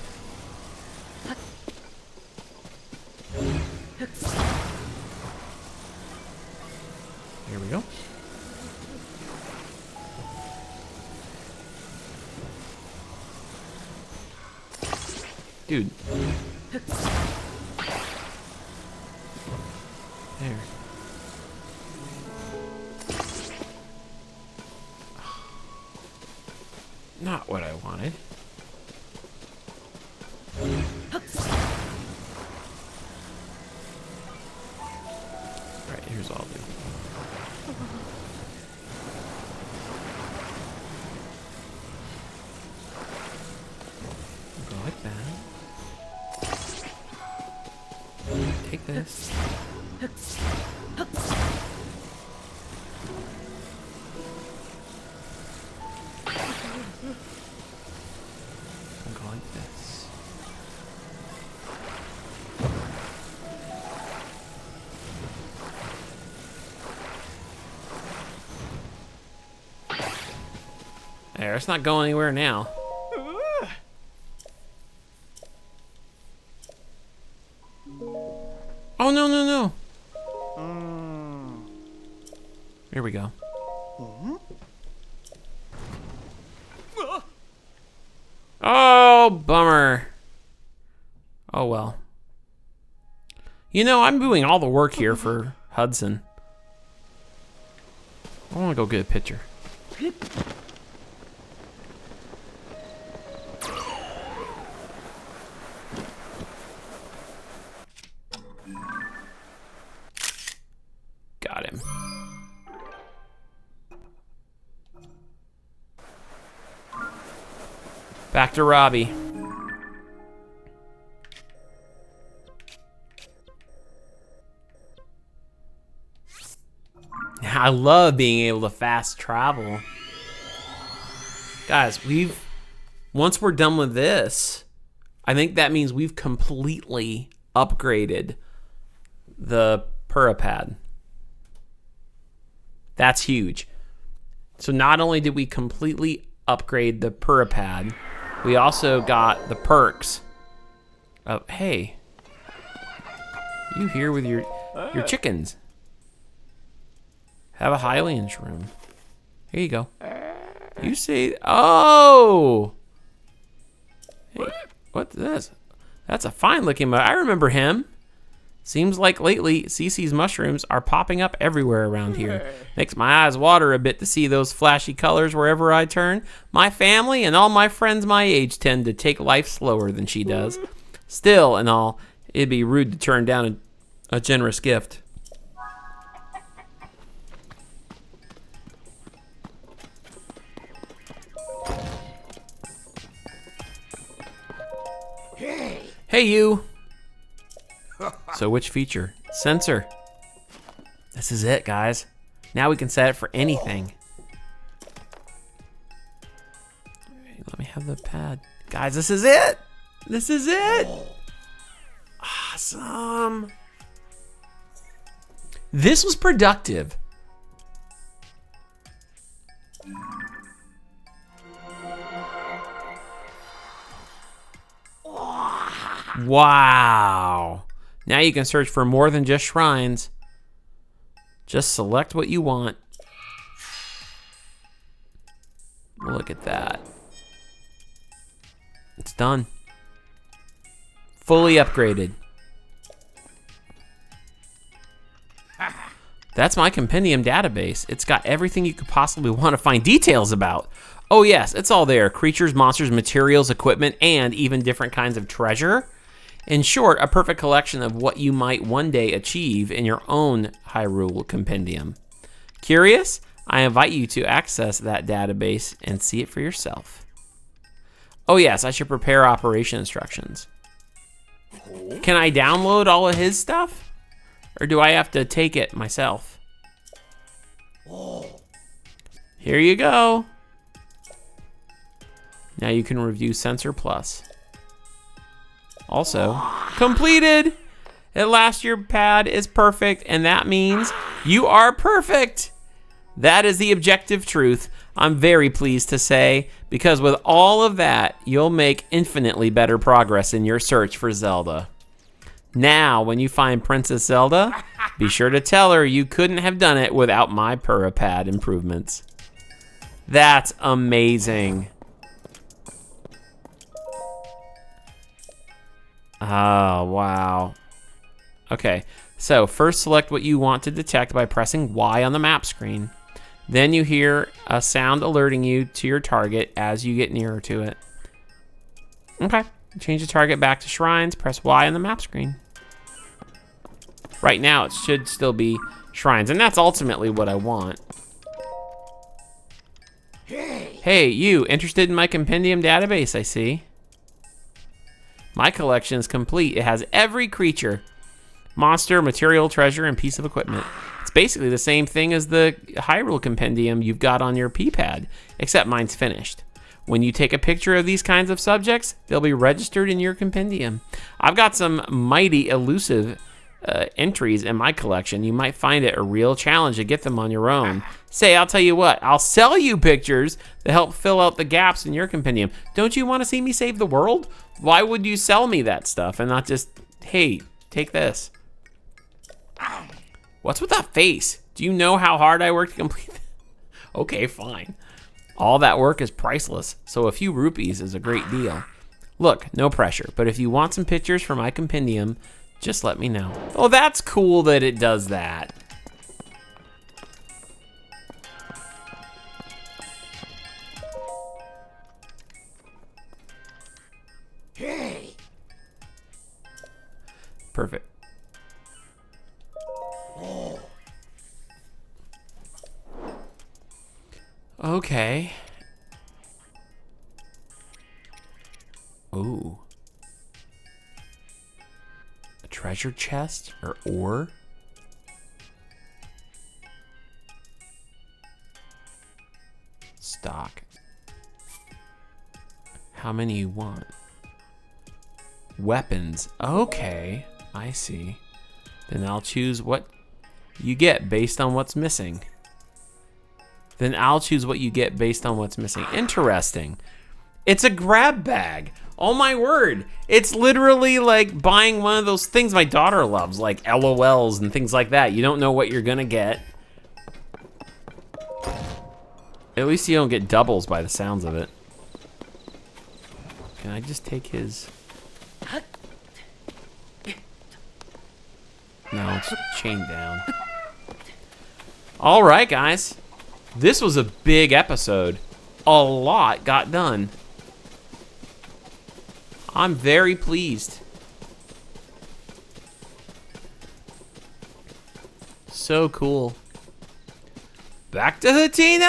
Here we go. Dude. There. Not what I wanted. Right, here's all I'll do. Go like that. Take this. Go like this. There, it's not going anywhere now. Oh, no, no, no. Here we go. Oh, bummer. Oh, well. You know, I'm doing all the work here for Hudson. I want to go get a picture. Got him. Back to Robbie. I love being able to fast travel. Guys, once we're done with this, I think that means we've completely upgraded the Purapad. That's huge. So not only did we completely upgrade the Purapad, we also got the perks of, hey, you here with your chickens. Have a Highlands room. Here you go. You see, oh! Hey, what's this? That's a fine looking, I remember him. Seems like lately, Cece's mushrooms are popping up everywhere around here. Makes my eyes water a bit to see those flashy colors wherever I turn. My family and all my friends my age tend to take life slower than she does. Still and all, it'd be rude to turn down A generous gift. Hey, you. So which feature? Sensor. This is it, guys. Now we can set it for anything. Okay, let me have the pad. Guys, this is it. This is it. Awesome. This was productive. Wow. Now you can search for more than just shrines. Just select what you want. Look at that. It's done. Fully upgraded. That's my compendium database. It's got everything you could possibly want to find details about. Oh yes, it's all there. Creatures, monsters, materials, equipment, and even different kinds of treasure. In short, a perfect collection of what you might one day achieve in your own Hyrule compendium. Curious? I invite you to access that database and see it for yourself. Oh yes, I should prepare operation instructions. Can I download all of his stuff? Or do I have to take it myself? Here you go. Now you can review Sensor Plus. Also, completed. At last, your pad is perfect, and that means you are perfect. That is the objective truth, I'm very pleased to say, because with all of that, you'll make infinitely better progress in your search for Zelda. Now, when you find Princess Zelda, be sure to tell her you couldn't have done it without my Purapad improvements. That's amazing. Oh, wow. Okay, so first select what you want to detect by pressing Y on the map screen. Then you hear a sound alerting you to your target as you get nearer to it. Okay, change the target back to shrines, press Y on the map screen. Right now, it should still be shrines, and that's ultimately what I want. Hey, you, interested in my compendium database, I see. My collection is complete. It has every creature, monster, material, treasure, and piece of equipment. It's basically the same thing as the Hyrule compendium you've got on your P-pad, except mine's finished. When you take a picture of these kinds of subjects, they'll be registered in your compendium. I've got some mighty elusive entries in my collection. You might find it a real challenge to get them on your own. Say, I'll tell you what, I'll sell you pictures to help fill out the gaps in your compendium. Don't you want to see me save the world? Why would you sell me that stuff and not just, hey, take this? What's with that face? Do you know how hard I worked to complete that? Okay, fine. All that work is priceless, so a few rupees is a great deal. Look, no pressure, but if you want some pictures for my compendium, just let me know. Oh, that's cool that it does that.
Hey.
Perfect. Okay. Ooh. A treasure chest or ore? Stock. How many you want? Weapons. Okay, I see. Then I'll choose what you get based on what's missing. Interesting. It's a grab bag. Oh my word. It's literally like buying one of those things my daughter loves, like LOLs and things like that. You don't know what you're gonna get. At least you don't get doubles by the sounds of it. Can I just take his... No, it's chained down. All right, guys. This was a big episode. A lot got done. I'm very pleased. So cool. Back to Hatino!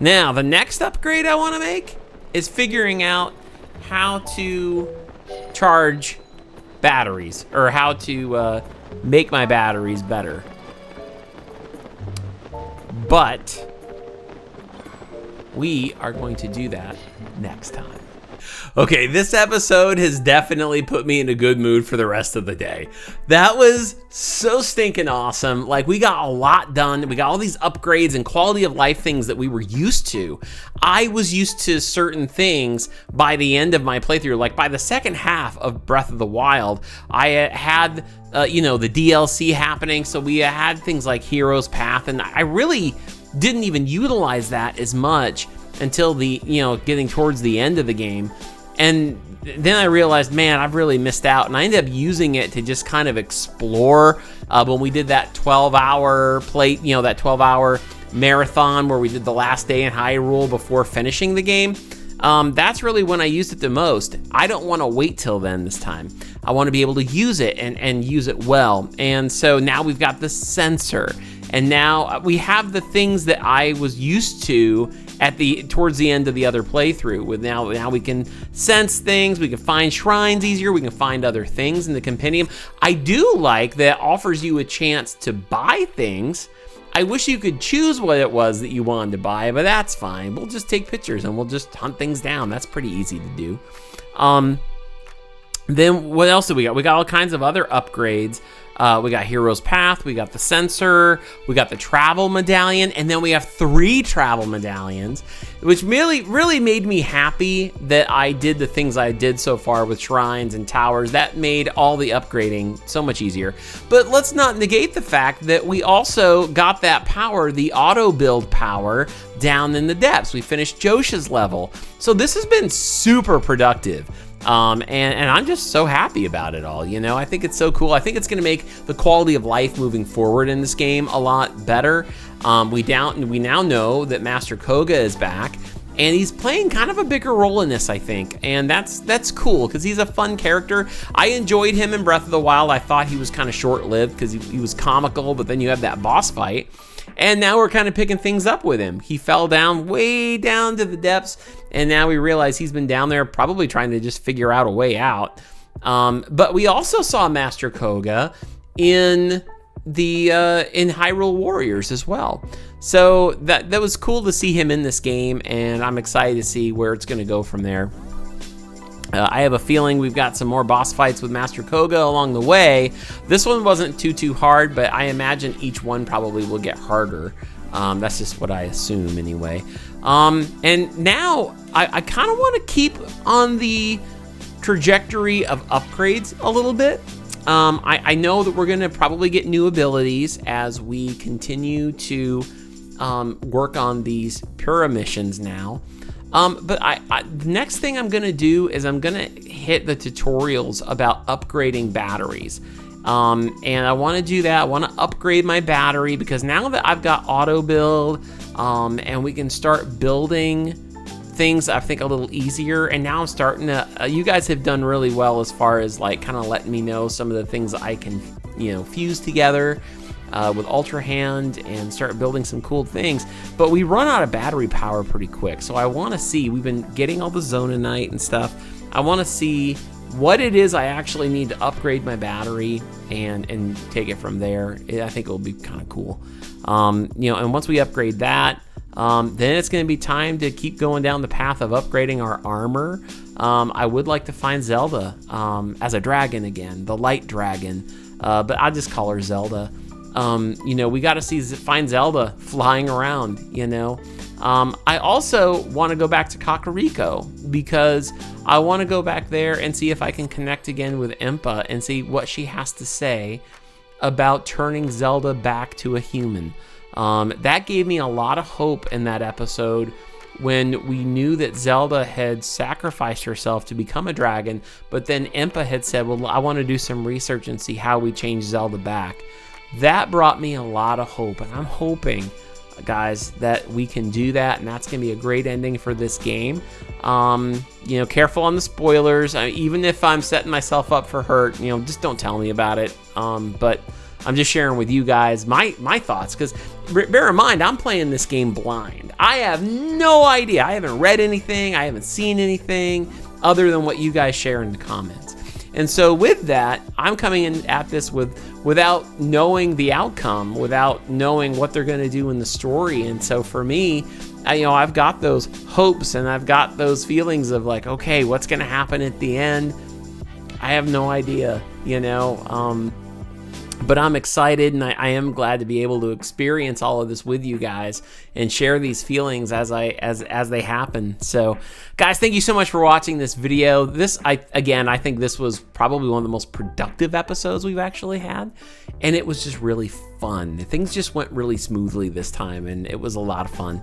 Now, the next upgrade I want to make is figuring out how to charge batteries, or how to make my batteries better. But we are going to do that next time. Okay, this episode has definitely put me in a good mood for the rest of the day. That was so stinking awesome. Like, we got a lot done. We got all these upgrades and quality of life things that we were used to. I was used to certain things by the end of my playthrough. Like, by the second half of Breath of the Wild, I had, the DLC happening. So we had things like Hero's Path, and I really didn't even utilize that as much until getting towards the end of the game. And then I realized, man, I've really missed out. And I ended up using it to just kind of explore. When we did that 12-hour that 12-hour marathon where we did the last day in Hyrule before finishing the game, that's really when I used it the most. I don't want to wait till then this time. I want to be able to use it and use it well. And so now we've got the sensor. And now we have the things that I was used to towards the end of the other playthrough. With now we can sense things, we can find shrines easier, we can find other things in the compendium. I do like that it offers you a chance to buy things. I wish you could choose what it was that you wanted to buy, but that's fine. We'll just take pictures and we'll just hunt things down. That's pretty easy to do. Then what else do we got? We got all kinds of other upgrades. We got Hero's Path, we got the sensor, we got the travel medallion, and then we have 3 travel medallions, which really made me happy that I did the things I did so far with shrines and towers. That made all the upgrading so much easier. But let's not negate the fact that we also got that power, the auto build power, down in the depths. We finished Josha's level. So this has been super productive. And I'm just so happy about it all. I think it's so cool. I think it's going to make the quality of life moving forward in this game a lot better. We now know that Master Koga is back, and he's playing kind of a bigger role in this, I think. And that's cool, because he's a fun character. I enjoyed him in Breath of the Wild. I thought he was kind of short-lived because he was comical, but then you have that boss fight. And now we're kind of picking things up with him. He fell down way down to the depths, and now we realize he's been down there probably trying to just figure out a way out. But we also saw Master Koga in Hyrule Warriors as well. So that was cool to see him in this game, and I'm excited to see where it's going to go from there. I have a feeling we've got some more boss fights with Master Koga along the way. This one wasn't too hard, but I imagine each one probably will get harder. That's just what I assume anyway. And now I kind of want to keep on the trajectory of upgrades a little bit. I know that we're going to probably get new abilities as we continue to work on these Pura missions now. But the next thing I'm going to do is I'm going to hit the tutorials about upgrading batteries. And I want to do that. I want to upgrade my battery, because now that I've got auto build, and we can start building things, I think, a little easier. And now I'm starting to, you guys have done really well as far as like kind of letting me know some of the things I can, fuse together with Ultra Hand and start building some cool things. But we run out of battery power pretty quick. So I want to see, we've been getting all the Zonanite and stuff. I want to see what it is I actually need to upgrade my battery and take it from there. I think it'll be kind of cool. And once we upgrade that, then it's going to be time to keep going down the path of upgrading our armor. I would like to find Zelda as a dragon again, the light dragon, but I'll just call her Zelda. We got to find Zelda flying around, I also want to go back to Kakariko, because I want to go back there and see if I can connect again with Impa and see what she has to say about turning Zelda back to a human. That gave me a lot of hope in that episode when we knew that Zelda had sacrificed herself to become a dragon, but then Impa had said, well, I want to do some research and see how we change Zelda back. That brought me a lot of hope, and I'm hoping guys, that we can do that, and that's gonna be a great ending for this game. Careful on the spoilers. Even if I'm setting myself up for hurt, just don't tell me about it. But I'm just sharing with you guys my thoughts, because bear in mind, I'm playing this game blind. I have no idea. I haven't read anything. I haven't seen anything other than what you guys share in the comments. And so with that, I'm coming in at this without knowing the outcome, without knowing what they're going to do in the story. And so for me, I've got those hopes and I've got those feelings of like, okay, what's going to happen at the end? I have no idea, but I'm excited, and I am glad to be able to experience all of this with you guys and share these feelings as they happen. So, guys, thank you so much for watching this video. I think this was probably one of the most productive episodes we've actually had, and it was just really fun. Things just went really smoothly this time, and it was a lot of fun.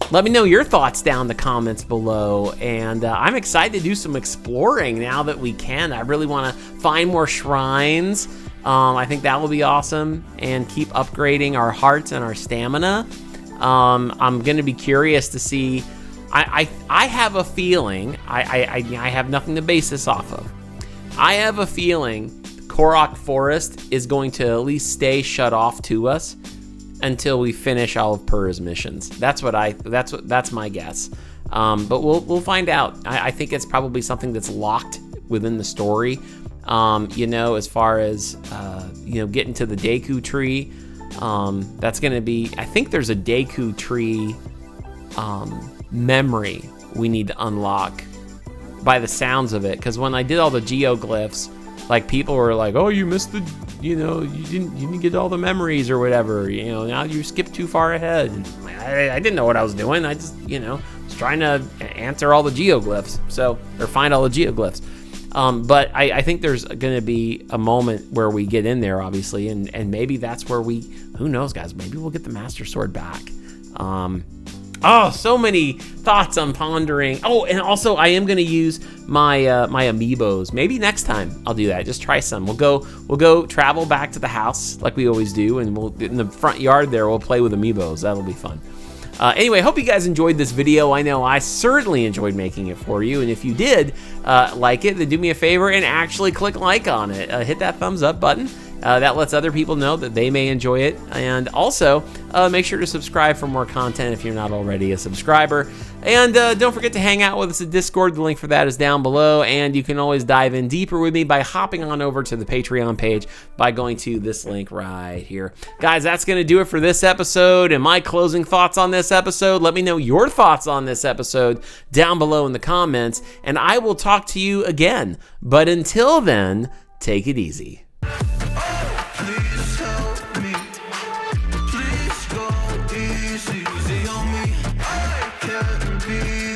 Let me know your thoughts down in the comments below, and I'm excited to do some exploring now that we can. I really want to find more shrines. I think that will be awesome, and keep upgrading our hearts and our stamina. I'm going to be curious to see. I have a feeling, I have nothing to base this off of. I have a feeling Korok Forest is going to at least stay shut off to us until we finish all of Purr's missions. That's my guess. But we'll find out. I think it's probably something that's locked within the story. As far as getting to the Deku tree, that's gonna be. I think there's a Deku tree memory we need to unlock by the sounds of it. Because when I did all the geoglyphs, like people were like, "Oh, you missed the." You didn't get all the memories or whatever, now you skipped too far ahead. And I didn't know what I was doing. I just, was trying to answer all the geoglyphs, or find all the geoglyphs. But I think there's going to be a moment where we get in there, obviously, and maybe that's where who knows, guys, maybe we'll get the Master Sword back. So many thoughts I'm pondering. Oh, and also I am going to use my amiibos. Maybe next time I'll do that. Just try some. We'll go travel back to the house like we always do, and we'll in the front yard there. We'll play with amiibos. That'll be fun. Anyway, hope you guys enjoyed this video. I know I certainly enjoyed making it for you, and if you did like it, then do me a favor and actually click like on it. Hit that thumbs up button. That lets other people know that they may enjoy it. And also, make sure to subscribe for more content if you're not already a subscriber. And don't forget to hang out with us at Discord. The link for that is down below. And you can always dive in deeper with me by hopping on over to the Patreon page by going to this link right here. Guys, that's going to do it for this episode and my closing thoughts on this episode. Let me know your thoughts on this episode down below in the comments. And I will talk to you again. But until then, take it easy.
Please help me. Please go easy on me. I can't be